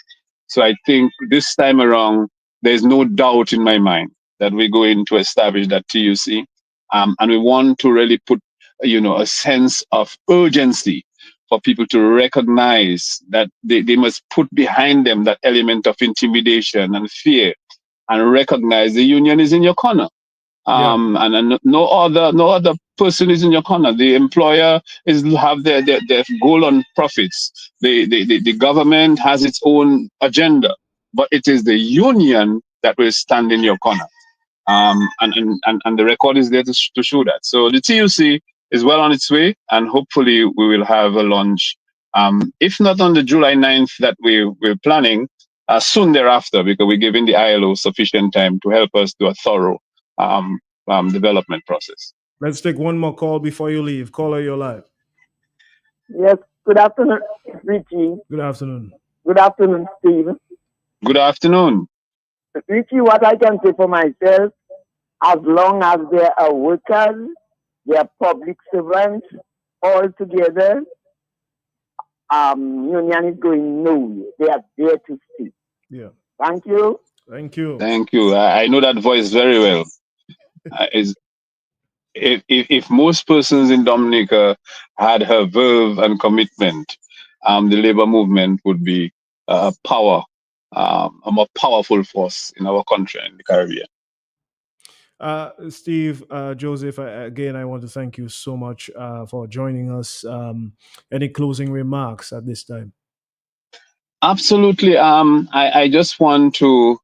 So I think this time around, there's no doubt in my mind that we're going to establish that TUC. And we want to really put, a sense of urgency for people to recognize that they must put behind them that element of intimidation and fear and recognize the union is in your corner. And no other person is in your corner. The employer have their goal on profits. The government has its own agenda, but it is the union that will stand in your corner. And the record is there to show that. So the TUC is well on its way, and hopefully we will have a launch. If not on the July 9th that we're planning, soon thereafter, because we're giving the ILO sufficient time to help us do a thorough development process. Let's take one more call before you leave. Caller, you're live. Yes. Good afternoon, Richie. Good afternoon. Good afternoon, Steve. Good afternoon. Richie, what I can say for myself, as long as there are workers, there are public servants, all together, union is going nowhere. They are there to stay. Yeah. Thank you. Thank you. Thank you. I know that voice very well. If most persons in Dominica had her verve and commitment, the labor movement would be a more powerful force in our country and the Caribbean. Steve, Joseph, again, I want to thank you so much for joining us. Any closing remarks at this time? Absolutely. I just want to,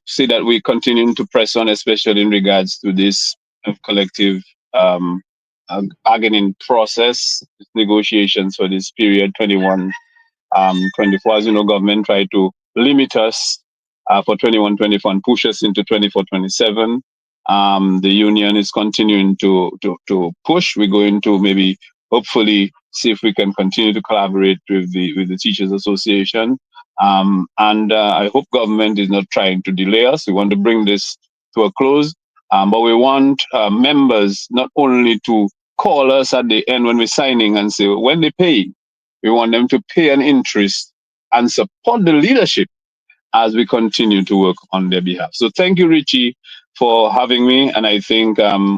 say that we continue to press on, especially in regards to this collective bargaining process, negotiations for this period 21 24. As you know, government tried to limit us for 21-24 and push us into 24-27. The union is continuing to push. We're going to maybe hopefully see if we can continue to collaborate with the Teachers Association. And I hope government is not trying to delay us. We want to bring this to a close. But we want members not only to call us at the end when we're signing and say, when they pay, we want them to pay an interest and support the leadership as we continue to work on their behalf. So thank you, Richie, for having me. And I think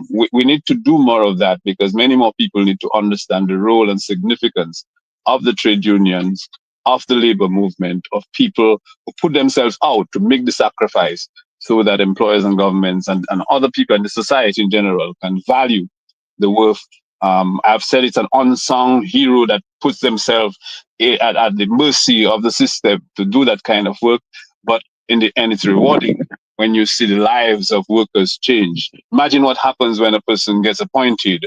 we need to do more of that because many more people need to understand the role and significance of the trade unions, of the labor movement, of people who put themselves out to make the sacrifice so that employers and governments and other people in the society in general can value the worth. I've said it's an unsung hero that puts themselves at the mercy of the system to do that kind of work. But in the end, it's rewarding when you see the lives of workers change. Imagine what happens when a person gets appointed,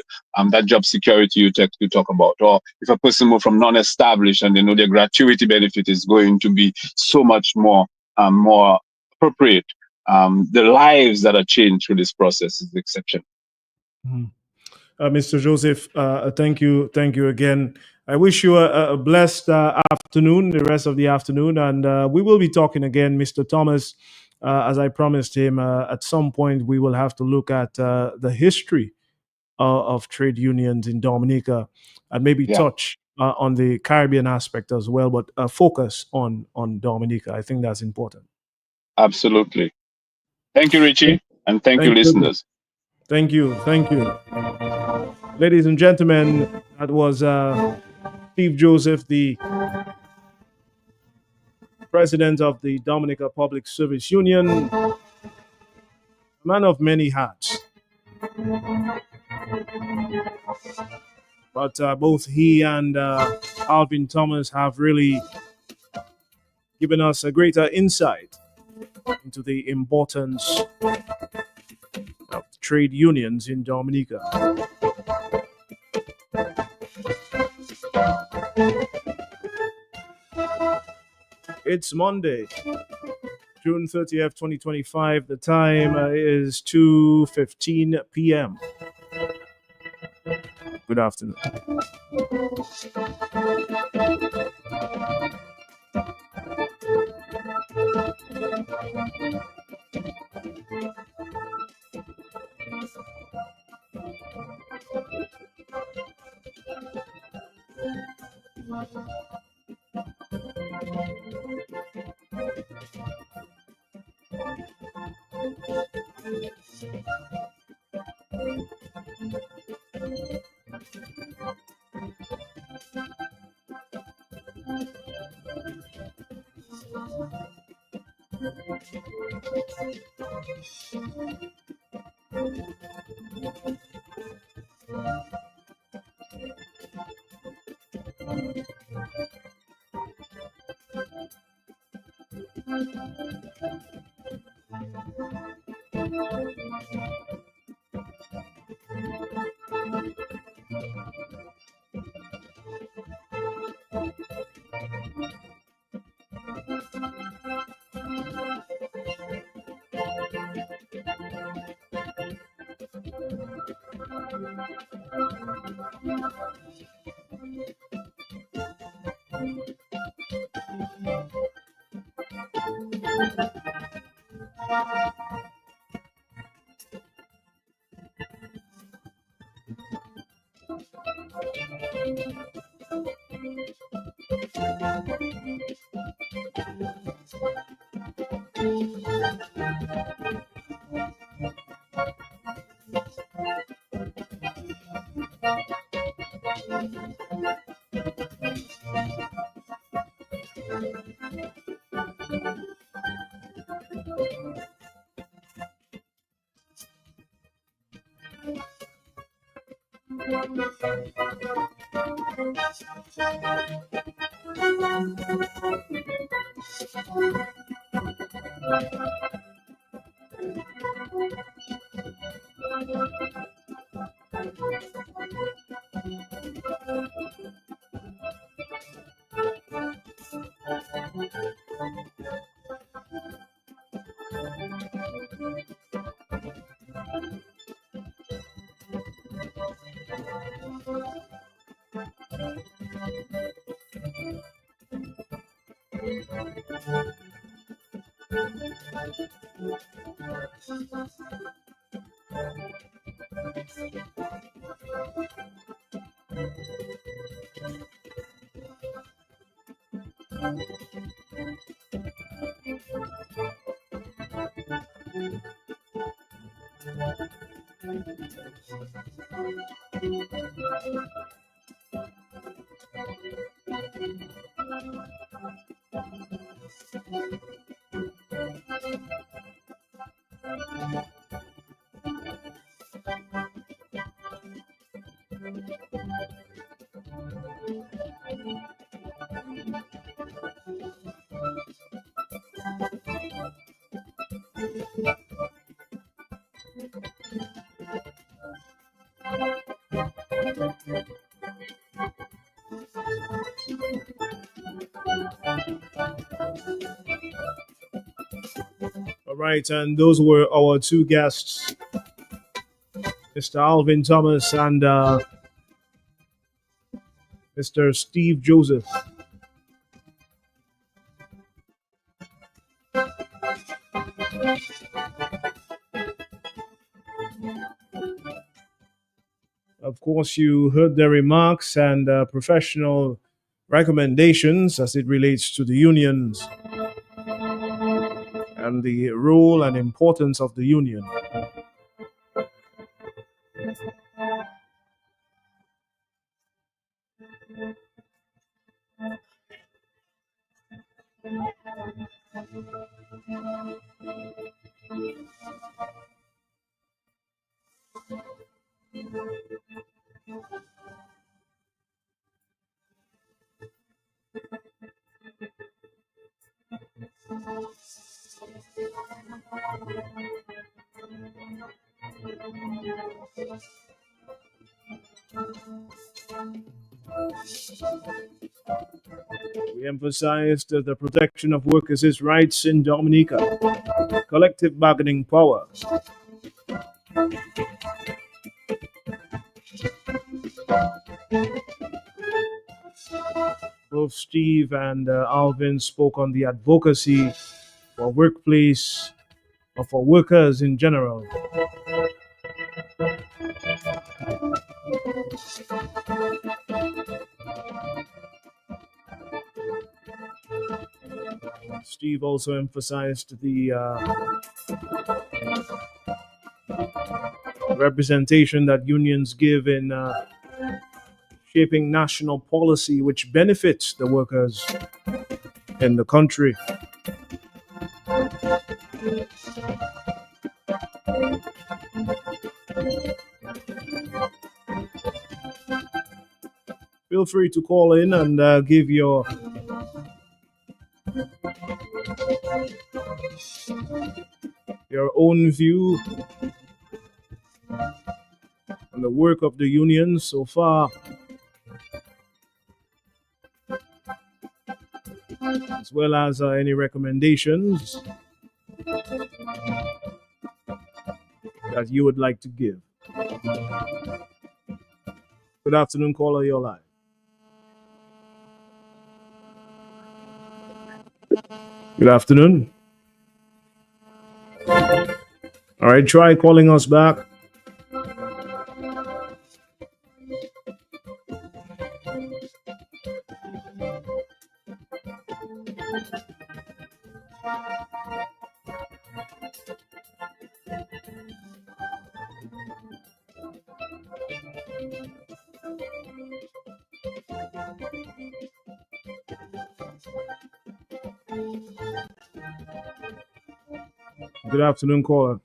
that job security you talk about, or if a person moves from non-established and they know their gratuity benefit is going to be so much more appropriate. The lives that are changed through this process is the exception. Mhm. Mr. Joseph, thank you again. I wish you a blessed afternoon, the rest of the afternoon, and we will be talking again, Mr. Thomas. As I promised him, at some point we will have to look at the history of trade unions in Dominica, and maybe touch on the Caribbean aspect as well, but focus on Dominica. I think that's important. Absolutely. Thank you, Richie, and thank you, Thank you. listeners. Thank you. Ladies and gentlemen, that was Steve Joseph, the president of the Dominica Public Service Union, a man of many hats. But both he and Alvin Thomas have really given us a greater insight into the importance of trade unions in Dominica. It's Monday, June 30th, 2025. The time is 2:15 p.m. Good afternoon. All right, and those were our two guests, Mr. Alvin Thomas and Mr. Steve Joseph. Of course, you heard their remarks and professional recommendations as it relates to the unions and the role and importance of the union. We emphasized the protection of workers' rights in Dominica, collective bargaining power. Both Steve and Alvin spoke on the advocacy for workplace or for workers in general. Steve also emphasized the representation that unions give in shaping national policy which benefits the workers in the country. Feel free to call in and give your own view on the work of the union so far, as well as any recommendations that you would like to give. Good afternoon, caller, you're live. Good afternoon. All right, try calling us back. Good afternoon, caller.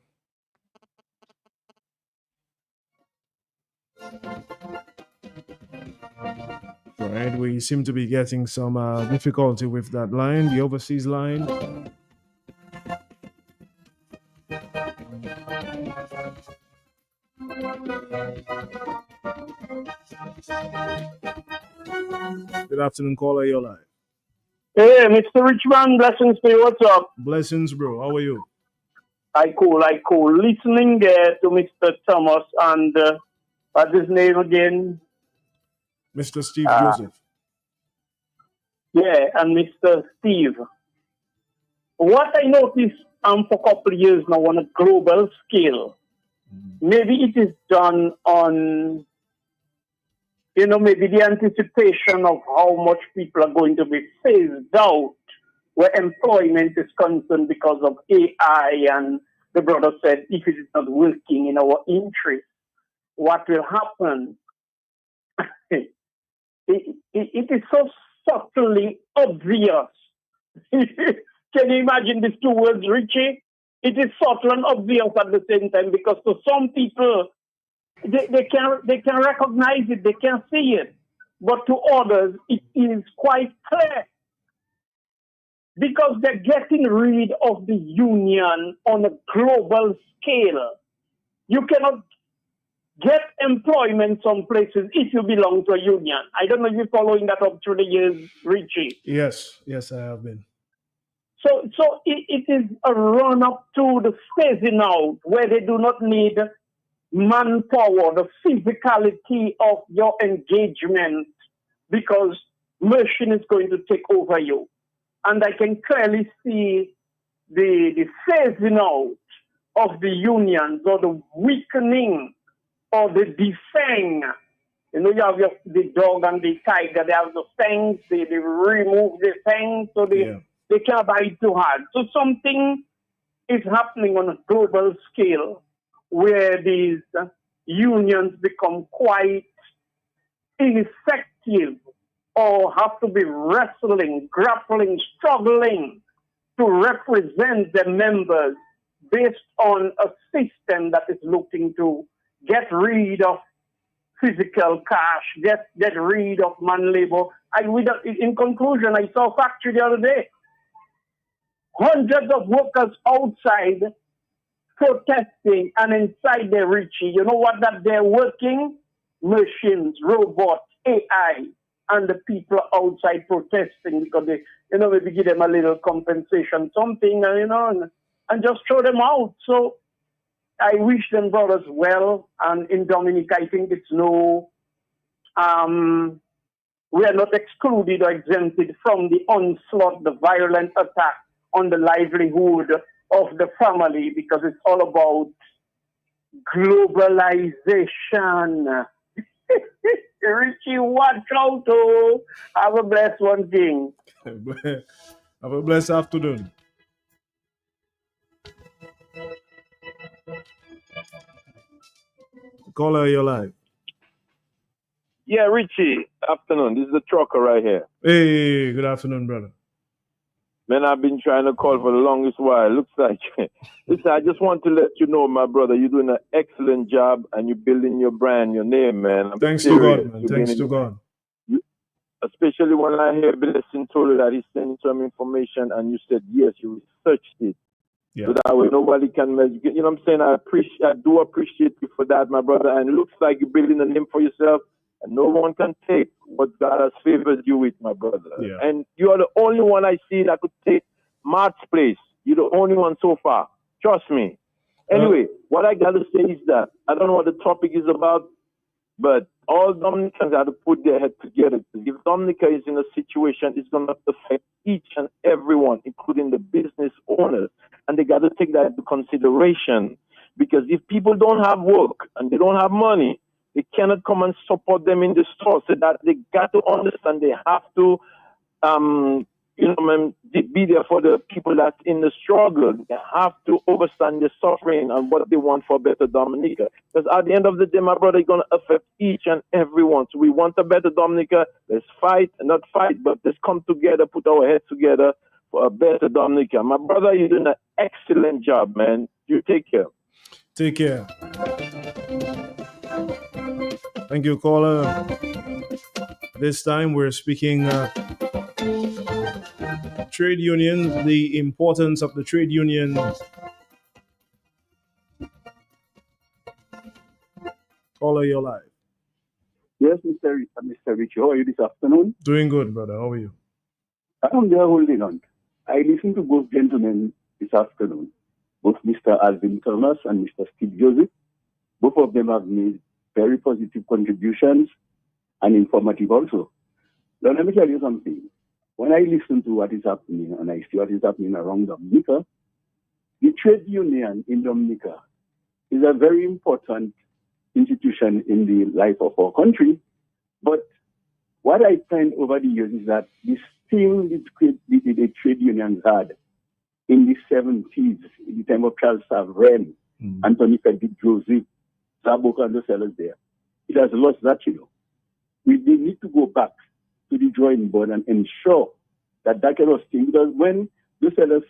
right, we seem to be getting some difficulty with that line, the overseas line. Good afternoon, caller. You're live. Hey, Mr. Richman, blessings to you. What's up? Blessings, bro. How are you? I cool. Listening there to Mr. Thomas and what's his name again? Mr. Steve Joseph. Yeah, and Mr. Steve. What I noticed for a couple of years now on a global scale, maybe it is done on, maybe the anticipation of how much people are going to be phased out where employment is concerned because of AI. And the brother said, if it is not working in our interest, what will happen? it is so subtly obvious. Can you imagine these two words, Richie? It is subtle and obvious at the same time, because to some people, they can recognize it, they can see it. But to others, it is quite clear. Because they're getting rid of the union on a global scale. You cannot get employment some places if you belong to a union. I don't know if you're following that up through the years, Richie. Yes, I have been. So it is a run up to the phasing out where they do not need manpower, the physicality of your engagement, because machine is going to take over you. And I can clearly see the phasing out of the unions, or the weakening, or the defang. You have the dog and the tiger, they have the fangs, they remove the fangs, so they can't bite too hard. So something is happening on a global scale where these unions become quite ineffective, or have to be wrestling, grappling, struggling to represent their members based on a system that is looking to get rid of physical cash, get rid of man labor. In conclusion, I saw a factory the other day. Hundreds of workers outside protesting, and inside they're Richie. You know what that they're working? Machines, robots, AI, and the people outside protesting because they, maybe give them a little compensation, something, and just throw them out. So I wish them brothers well. And in Dominica, I think it's no, we are not excluded or exempted from the onslaught, the violent attack on the livelihood of the family, because it's all about globalization. Richie, watch out, oh. Have a blessed one, King. Have a blessed afternoon. Caller, you're live. Yeah, Richie, afternoon. This is the trucker right here. Hey, good afternoon, brother. Man, I've been trying to call for the longest while. Looks like, listen, I just want to let you know, my brother, you're doing an excellent job and you're building your brand, your name, man. Thanks to God, man. Thanks to God. Especially when I hear Blessing told you that he sent some information and you said, yes, you researched it. Yeah. So that way nobody can measure. You know what I'm saying? I do appreciate you for that, my brother. And it looks like you're building a name for yourself. And no one can take what God has favored you with, my brother. Yeah. And you are the only one I see that could take Mark's place. You're the only one so far. Trust me. Anyway, what I got to say is that I don't know what the topic is about, but all Dominicans have to put their head together. If Dominica is in a situation, it's going to affect each and everyone, including the business owners. And they got to take that into consideration. Because if people don't have work and they don't have money, they cannot come and support them in the store. So that they got to understand they have to, be there for the people that's in the struggle. They have to understand the suffering and what they want for a better Dominica. Because at the end of the day, my brother, it's going to affect each and everyone. So we want a better Dominica. Let's fight, not fight, but let's come together, put our heads together for a better Dominica. My brother, you're doing an excellent job, man. You take care. Take care. Thank you, caller. This time we're speaking trade unions, the importance of the trade unions. Caller, you're live. Yes, Mr. Rich, how are you this afternoon? Doing good, brother. How are you? I'm there holding on. I listened to both gentlemen this afternoon, both Mr. Alvin Thomas and Mr. Steve Joseph. Both of them have made very positive contributions and informative also. Now, let me tell you something. When I listen to what is happening and I see what is happening around Dominica, the trade union in Dominica is a very important institution in the life of our country. But what I find over the years is that this thing the trade unions had in the 70s, in the time of Charles Savren, Anthony Frederick Joseph, Bock and the sellers there, it has lost that, We need to go back to the drawing board and ensure that that kind of thing, because when the sellers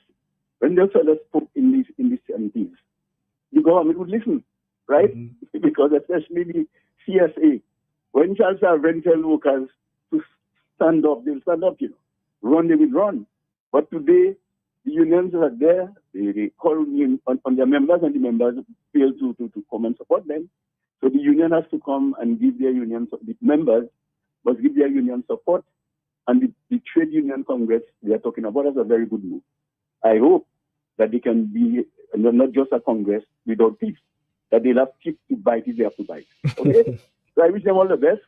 spoke in the 70s, the government would listen, right? Because especially the CSA, when Charles Savren tell workers to stand up, they'll stand up, Run, they will run. But today, the unions are there, they call on their members, and the members fail to come and support them. So the union has to come and give their union, the members must give their union support. And the trade union congress they are talking about is a very good move. I hope that they can be not just a congress without peace, that they'll have teeth to bite if they have to bite. Okay? So I wish them all the best.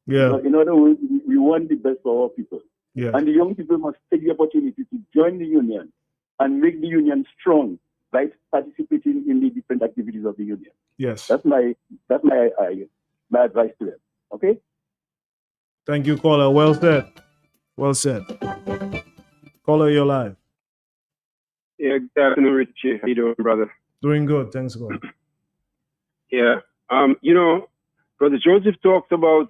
Yeah. In other words, we want the best for our people. Yeah. And the young people must take the opportunity to join the union and make the union strong by participating in the different activities of the union. Yes. That's my advice to them. Okay? Thank you, caller. Well said. Well said. Caller, you're live. Yeah, good afternoon, Richie. How you doing, brother? Doing good. Thanks, God. Yeah. Brother Joseph talked about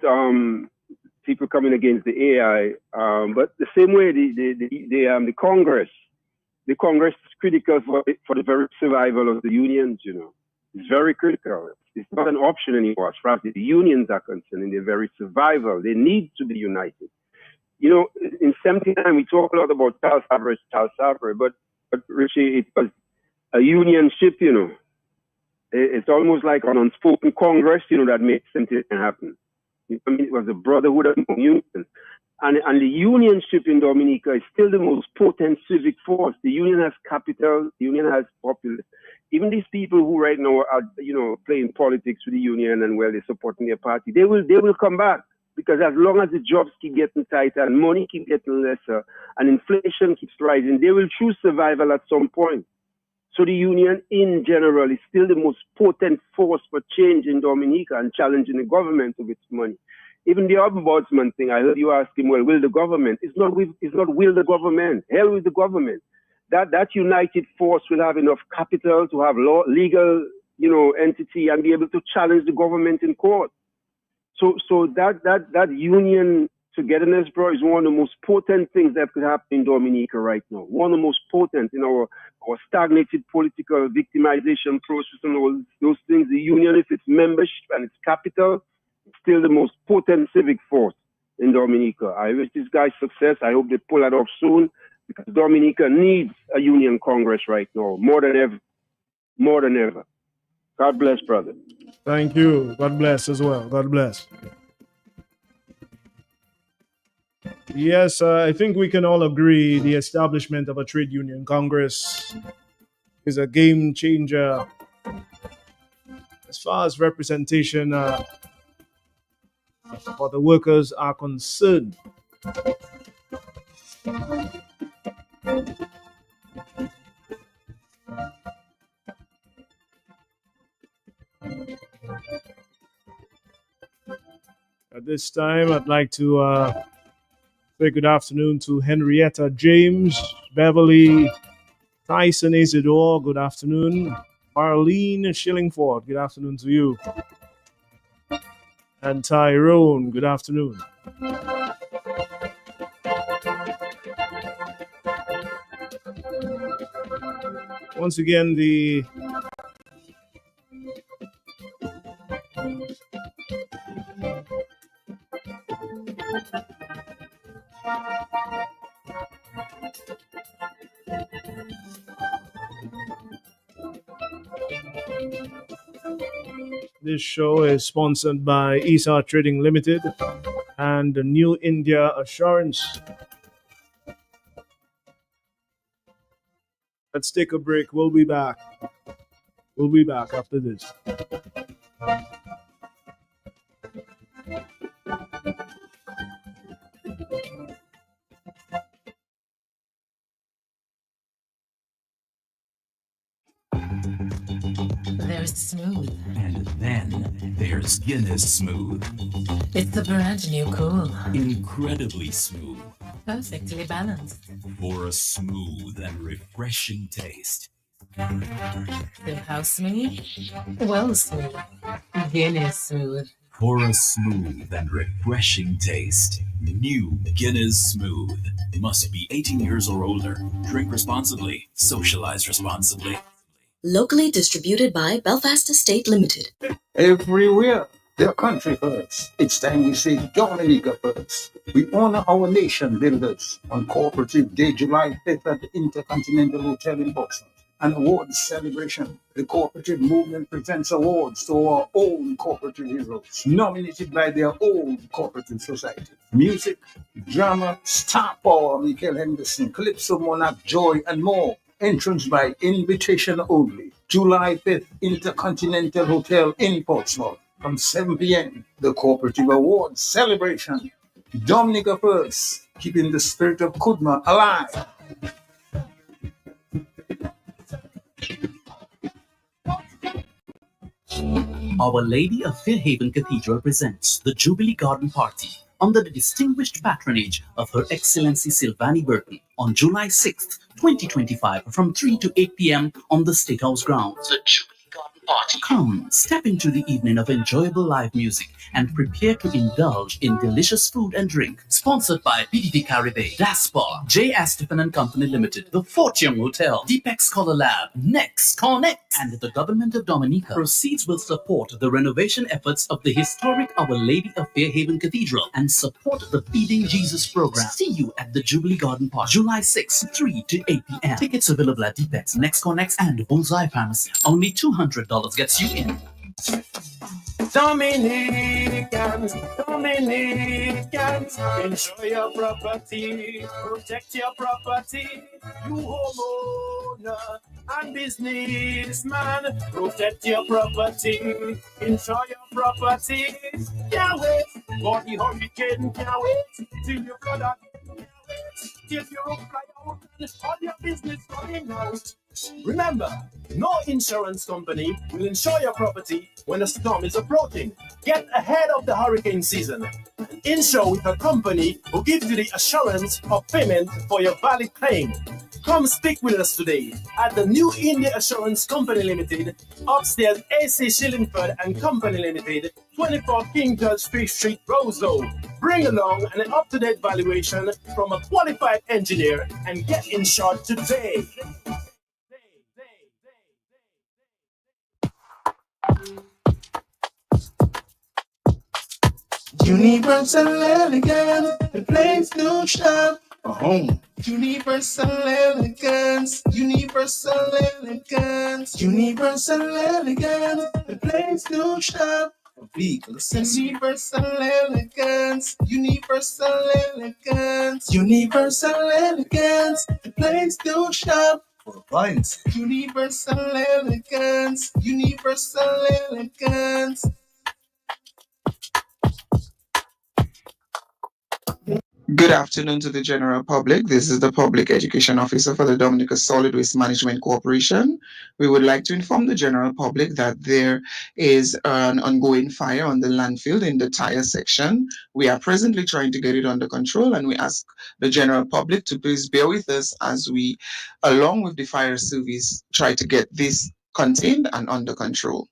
people coming against the AI, but the same way the Congress is critical for the very survival of the unions. It's very critical. It's not an option anymore as far as the unions are concerned. In their very survival, they need to be united. In 79 we talk a lot about Charles Savre, but Richie, it was a union ship. It's almost like an unspoken Congress, that makes something happen. It was a brotherhood among unions. And the unionship in Dominica is still the most potent civic force. The union has capital, the union has populace. Even these people who right now are, playing politics with the union and they're supporting their party, they will come back. Because as long as the jobs keep getting tighter and money keep getting lesser and inflation keeps rising, they will choose survival at some point. So the union in general is still the most potent force for change in Dominica and challenging the government with its money. Even the ombudsman thing, I heard you ask him, well, will the government? It's not will the government. Hell with the government. That united force will have enough capital to have legal, entity and be able to challenge the government in court. So that union togetherness, bro, is one of the most potent things that could happen in Dominica right now. One of the most potent in our stagnated political victimization process and all those things. The union, if its membership and its capital, it's still the most potent civic force in Dominica. I wish this guy success. I hope they pull that off soon because Dominica needs a union congress right now, more than ever. More than ever. God bless, brother. Thank you. God bless as well. God bless. Yes, I think we can all agree the establishment of a trade union congress is a game changer as far as representation for the workers are concerned. At this time, I'd like to say good afternoon to Henrietta James, Beverly, Tyson Isidore, good afternoon. Marlene Shillingford, good afternoon to you. And Tyrone, good afternoon. Once again, the This show is sponsored by ESA Trading Limited and the New India Assurance. Let's take a break. We'll be back. We'll be back after this. There's Smooth. And then there's Guinness Smooth. It's the brand new cool. Incredibly smooth. Perfectly balanced. For a smooth and refreshing taste. So how smooth? Well smooth. Guinness Smooth. For a smooth and refreshing taste. New Guinness Smooth. Must be 18 years or older. Drink responsibly. Socialize responsibly. Locally distributed by Belfast Estate Limited. Everywhere their country hurts, it's time we say Dominica first. We honor our nation builders on Cooperative Day, July 5th at the Intercontinental Hotel in Boston. An awards celebration. The cooperative movement presents awards to our own cooperative heroes, nominated by their own cooperative society. Music, drama, star power, Michael Henderson, Calypso, Monarch, Joy, and more. Entrance by invitation only. July 5th, Intercontinental Hotel in Portsmouth. From 7 p.m., the Cooperative Awards celebration. Dominica first, keeping the spirit of Kudma alive. Our Lady of Fairhaven Cathedral presents the Jubilee Garden Party under the distinguished patronage of Her Excellency Sylvanie Burton on July 6th, 2025 from 3 to 8 p.m. on the State House grounds. The Jubilee Garden Party. Come, step into the evening of enjoyable live music and prepare to indulge in delicious food and drink. Sponsored by PDD Caribbean, Daspar, J. Astephen and Company Limited, The Fortune Hotel, Deepex Scholar Lab, Next Connect, and the Government of Dominica. Proceeds will support the renovation efforts of the historic Our Lady of Fairhaven Cathedral and support the Feeding Jesus program. See you at the Jubilee Garden Park, July 6, 3 to 8 p.m. Tickets available at Deepex, Next Connect, and Bullseye Pharmacy. Only $200 gets you in. Dominicans, Dominicans, enjoy your property, protect your property. You homeowner and businessman, protect your property, enjoy your property. Can't wait for the hurricane, can't wait till you flood out. Can't wait till you fly out and all your business running out. Remember, no insurance company will insure your property when a storm is approaching. Get ahead of the hurricane season. Insure with a company who gives you the assurance of payment for your valid claim. Come speak with us today at the New India Assurance Company Limited, upstairs AC Shillingford and Company Limited, 24 King George Street, Roseau. Bring along an up-to-date valuation from a qualified engineer and get insured today. Universal elegance, the place no shop for home. Universal elegance, universal elegance, universal elegance, the place no shop for vehicles. Universal elegance, universal elegance, universal elegance, the place no shop for appliances. Universal elegance, universal elegance. Good afternoon to the general public. This is the Public Education Officer for the Dominica Solid Waste Management Corporation. We would like to inform the general public that there is an ongoing fire on the landfill in the tire section. We are presently trying to get it under control, and we ask the general public to please bear with us as we, along with the fire service, try to get this contained and under control.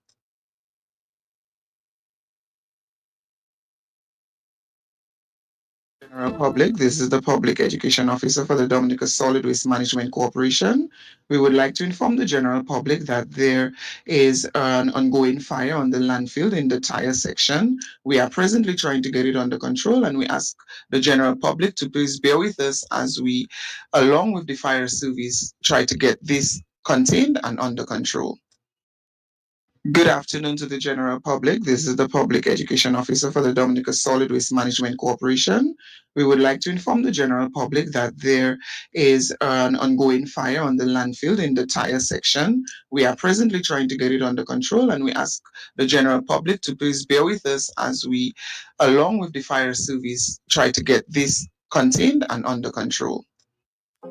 General public, this is the Public Education Officer for the Dominica Solid Waste Management Corporation. We would like to inform the general public that there is an ongoing fire on the landfill in the tire section. We are presently trying to get it under control, and we ask the general public to please bear with us as we, along with the fire service, try to get this contained and under control. Good afternoon to the general public. This is the Public Education Officer for the Dominica Solid Waste Management Corporation. We would like to inform the general public that there is an ongoing fire on the landfill in the tire section. We are presently trying to get it under control, and we ask the general public to please bear with us as we, along with the fire service, try to get this contained and under control.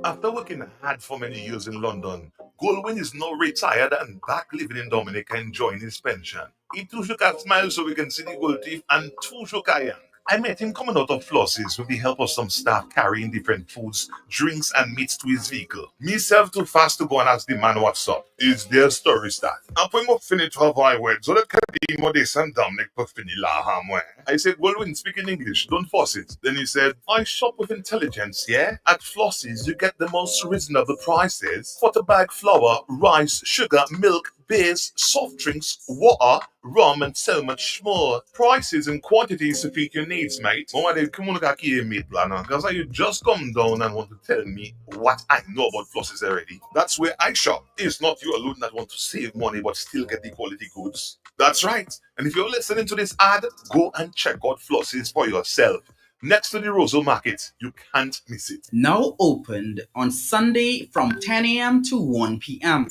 After working hard for many years in London, Goldwyn is now retired and back living in Dominica enjoying his pension. He too shook a smile so we can see the gold teeth and too shook a young. I met him coming out of Floss's with the help of some staff carrying different foods, drinks, and meats to his vehicle. Myself too fast to go and ask the man what's up. Is their story start? And when we finish 12 hour words, so that can be modest and Dominic Puffini la hamwe. I said, Goldwyn, speak in English, don't force it. Then he said, I shop with intelligence, yeah? At Floss's, you get the most reasonable prices for the bag flour, rice, sugar, milk, beers, soft drinks, water, rum, and so much more. Prices and quantities to fit your needs, mate. Because you just come down and want to tell me what I know about Floss's already. That's where I shop. It's not you alone that want to save money but still get the quality goods. That's right. And if you're listening to this ad, go and check out Floss's for yourself. Next to the Rosal Market, you can't miss it. Now opened on Sunday from 10 a.m. to 1 p.m.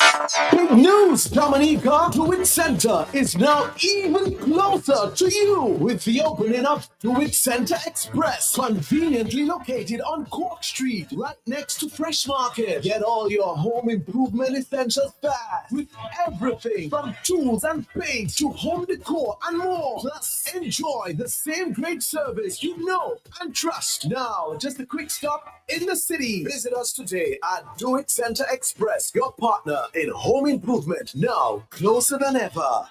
Big news, Dominica! DeWitt Center is now even closer to you with the opening of DeWitt Center Express, conveniently located on Cork Street, right next to Fresh Market. Get all your home improvement essentials fast with everything from tools and paints to home decor and more. Plus, enjoy the same great service you know and trust. Now, just a quick stop in the city. Visit us today at DeWitt Center Express, your partner in home improvement, now closer than ever.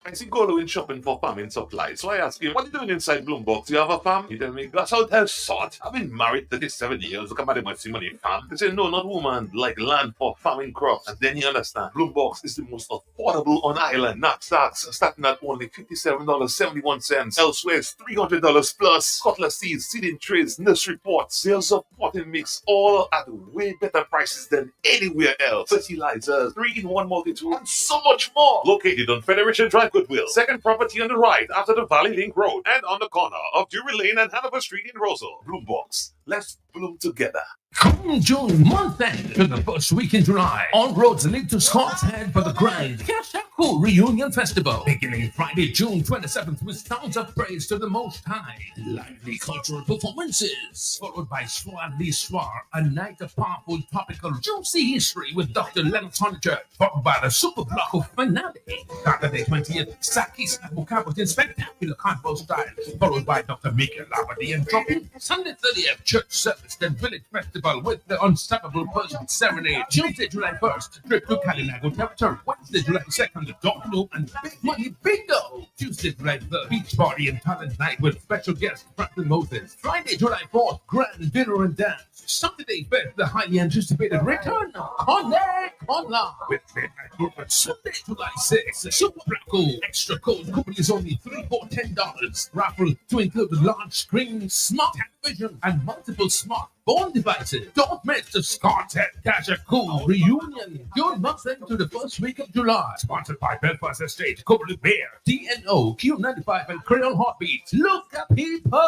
I see Goldwyn shopping for farming supplies, so I ask him, what are you doing inside Bloombox? Do you have a farm? He tells me, that's how hell sort. I've been married 37 years. Look at my money farm. They say, no, not woman, like land for farming crops. And then you understand, Bloombox is the most affordable on island. Knapsacks starting at only $57.71. Elsewhere, it's $300 plus. Cutlass seeds, seeding trays, nursery pots, sales of potting mix, all at way better prices than anywhere else. Fertilizers, 3-in-1 multi-tool, and so much more. Located on Federation Drive, Goodwill. Second property on the right after the Valley Link Road and on the corner of Drury Lane and Hanover Street in Rosal. Bloombox. Let's bloom together. Come June month end to the first week in July. All roads lead to Scott's Head for the grand Cicuru Reunion Festival. Beginning Friday, June 27th with sounds of praise to the Most High. Lively cultural performances. Followed by Soir l'Histoire, a night of powerful, topical, juicy history with Dr. Leonard Honeychurch. Followed by the Super Block finale. Saturday 20th, Sakis Abukabut in spectacular carnival style. Followed by Dr. Mika Labadi and Dropping. Sunday 30th, church service, then village festival with the Unstoppable Person Serenade. Tuesday, July 1st, trip to Kalinago Territory. Wednesday, July 2nd, the Dog Loop and Big Money Bingo. Tuesday, July 3rd, Beach Party and Talent Night with special guest Franklin Moses. Friday, July 4th, Grand Dinner and Dance. Saturday, Beth, the highly anticipated return of Conla with Midnight Movement. Sunday, July 6th, Super Black Extra cold coupon is only $3 for $10. Raffle to include the large screen, smart television, and multiple smart phone devices. Don't miss the Scott's Head Cicuru Reunion. Good month into the first week of July. Sponsored by Belfast Estate, Cobra Bear, DNO, Q95, and Creole Heartbeat. Look at people!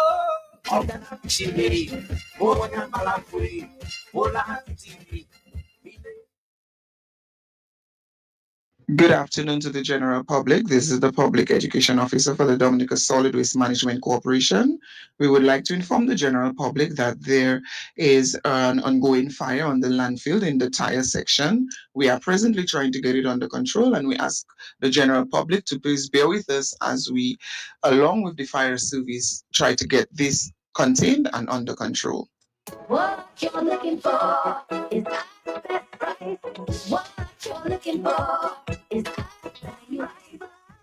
Good afternoon to the general public. This is the Public Education Officer for the Dominica Solid Waste Management Corporation. We would like to inform the general public that there is an ongoing fire on the landfill in the tire section. We are presently trying to get it under control, and we ask the general public to please bear with us as we, along with the fire service, try to get this contained and under control. What you're looking for is at the best price. What you're looking for is at the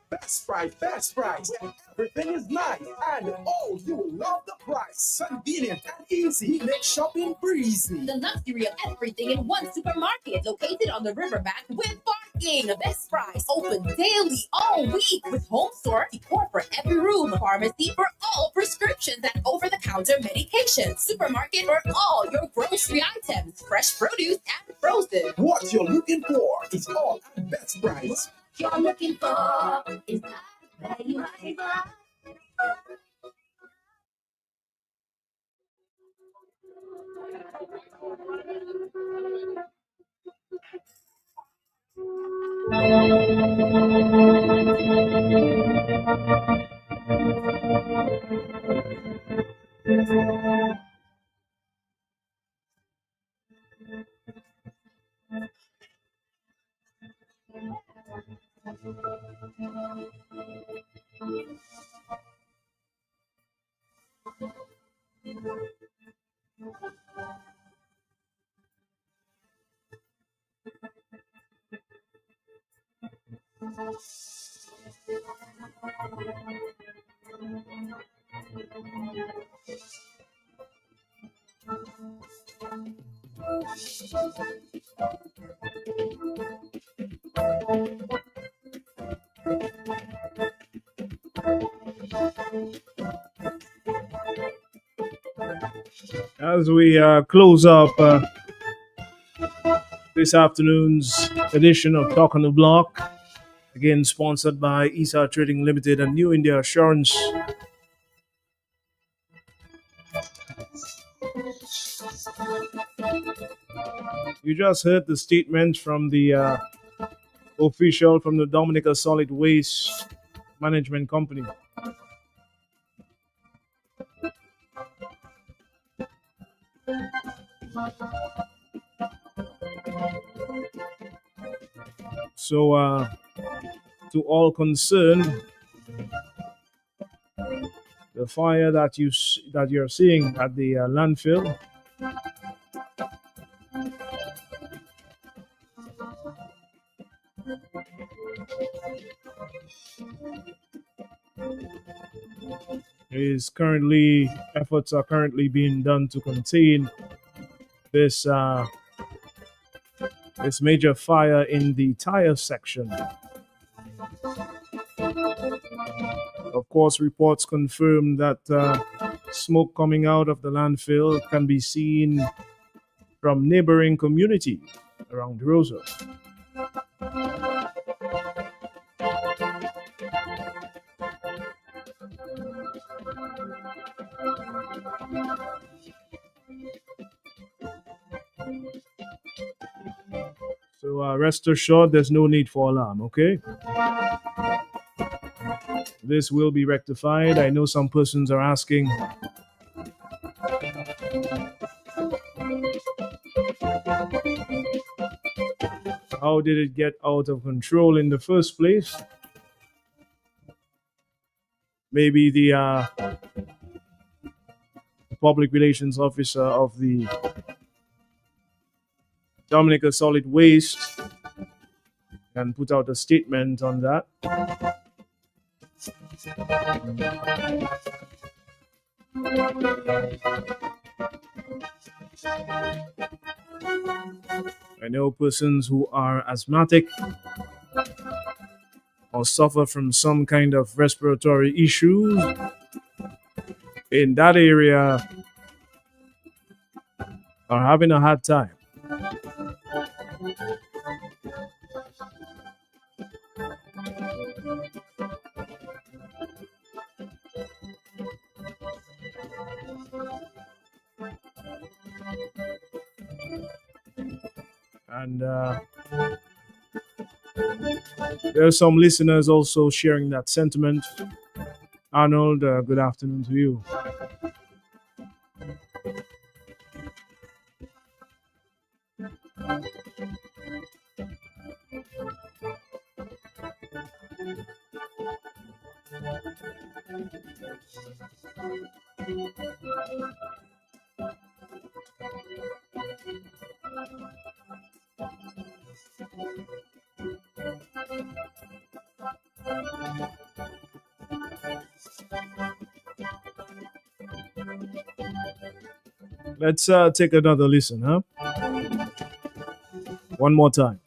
best price. Best price. Everything is nice and oh, you will love the price. Convenient and easy makes shopping breezy. The luxury of everything in one supermarket located on the riverbank with King, best price, open daily all week with home store, decor for every room, pharmacy for all prescriptions and over-the-counter medication, supermarket for all your grocery items, fresh produce and frozen. What you're looking for is all at best price. You're looking for is not value. As we close up this afternoon's edition of Talk on the Block, again sponsored by ESA Trading Limited and New India Assurance. You just heard the statement from the official from the Dominica Solid Waste Management Company. So, to all concerned, the fire that you're seeing at the landfill efforts are currently being done to contain this this major fire in the tire section. Of course, reports confirm that smoke coming out of the landfill can be seen from neighboring community around Rosa. So rest assured, there's no need for alarm, okay? This will be rectified. I know some persons are asking, how did it get out of control in the first place? Maybe the public relations officer of the Dominica Solid Waste can put out a statement on that. I know persons who are asthmatic or suffer from some kind of respiratory issues in that area are having a hard time. And there are some listeners also sharing that sentiment. Arnold, good afternoon to you. Let's take another listen, huh? One more time.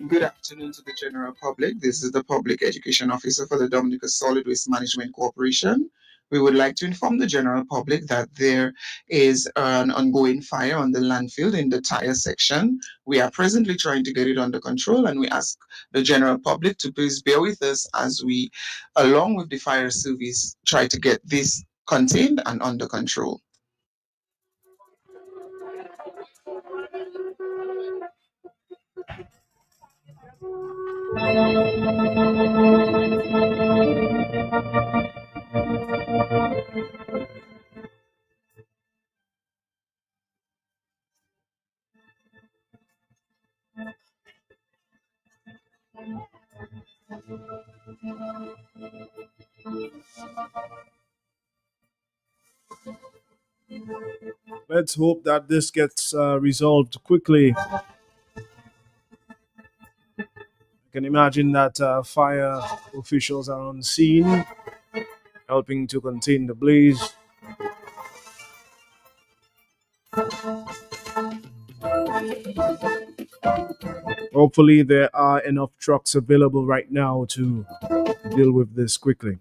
Good afternoon to the general public. This is the Public Education Officer for the Dominica Solid Waste Management Corporation. We would like to inform the general public that there is an ongoing fire on the landfill in the tire section. We are presently trying to get it under control, and we ask the general public to please bear with us as we, along with the fire service, try to get this contained and under control. Let's hope that this gets resolved quickly. I can imagine that fire officials are on scene, helping to contain the blaze. Hopefully, there are enough trucks available right now to deal with this quickly.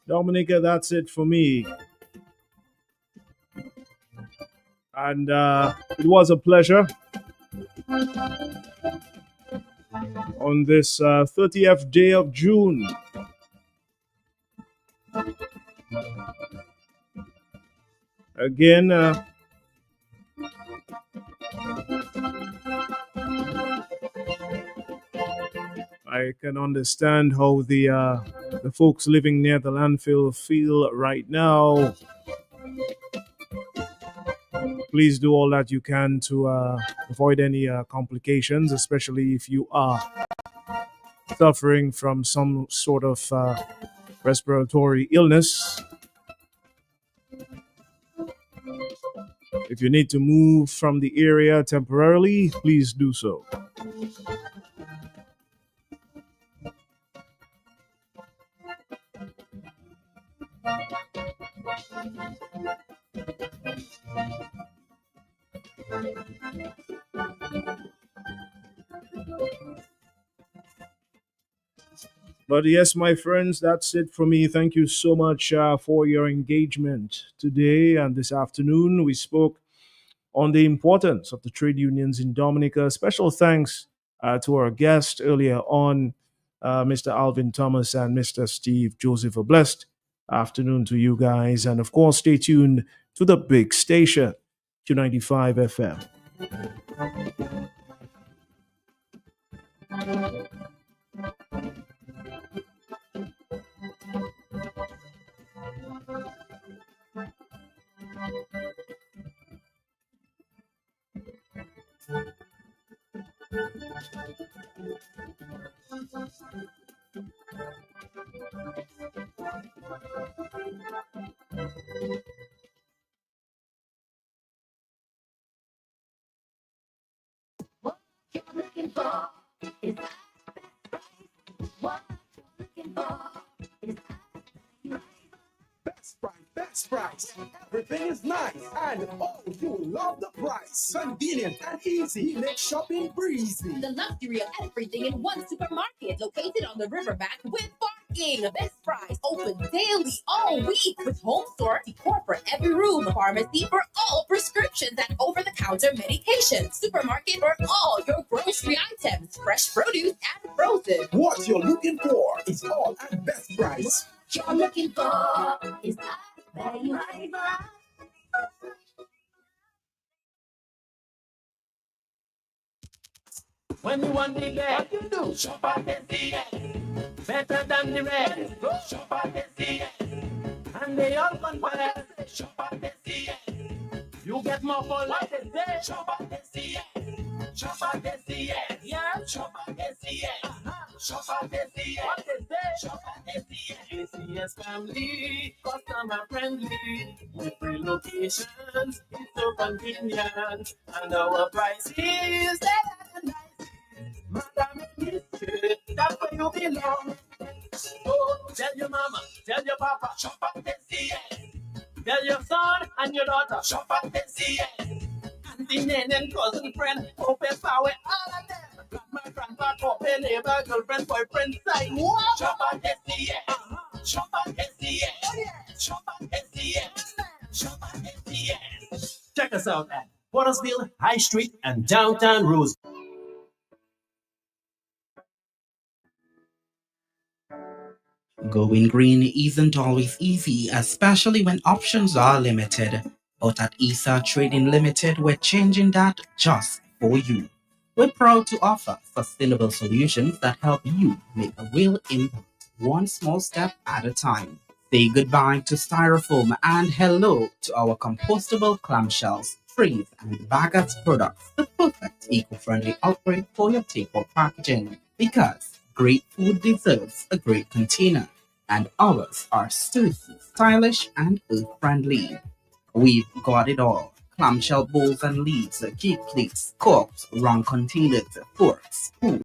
Dominica, that's it for me. And it was a pleasure on this 30th day of June. Again, I can understand how the folks living near the landfill feel right now. Please do all that you can to avoid any complications, especially if you are suffering from some sort of respiratory illness. If you need to move from the area temporarily, please do so. But yes, my friends, that's it for me. Thank you so much for your engagement today and this afternoon. We spoke on the importance of the trade unions in Dominica. Special thanks to our guest earlier on, Mr. Alvin Thomas and Mr. Steve Joseph. A blessed afternoon to you guys. And of course, stay tuned to the big station, Q95 FM. What you're looking for is what you're looking for is Best price. Everything is nice and oh, you love the price. Convenient and easy. Make shopping breezy. The luxury of everything in one supermarket located on the riverbank with Bock. snacking. Best price open daily all week with home store decor for every room, pharmacy for all prescriptions and over-the-counter medication, supermarket for all your grocery items, fresh produce and frozen. What you're looking for is all at best price. What you're looking for is at Value High. When you want the best, you do. Shop at SCN. Better than the rest. Go shop at SCN. And they all compare. Shop at SCN. You get more for life than they. Shop at SCN. Shop at SCN. Yeah. Shop at SCN. Shop at SCN. What is that? Shop at SCN. SCS family, customer friendly. With free locations, it's so convenient. And our prices, Madam Mister, that's where you belong. Oh, tell your mama, tell your papa, shop at SCN. Tell your son and your daughter, shop at SCN. Auntie, nan, and cousin, friend, open power, all of them. Grandma, grandpa, couple, neighbor, girlfriend, boyfriend, side. What? Shop at SCN. Shop at SCN. Oh, yeah. Shop at SCN. Shop at SCN. Check us out at Pottersville, High Street, and downtown Rose. Going green isn't always easy, especially when options are limited. But at ESA Trading Limited, we're changing that just for you. We're proud to offer sustainable solutions that help you make a real impact, one small step at a time. Say goodbye to styrofoam and hello to our compostable clamshells, trays, and baggers products, the perfect eco-friendly upgrade for your takeout packaging. Because great food deserves a great container, and ours are sturdy, stylish, and earth-friendly. We've got it all. Clamshell bowls and lids, cake plates, corks, round containers, forks, spoons,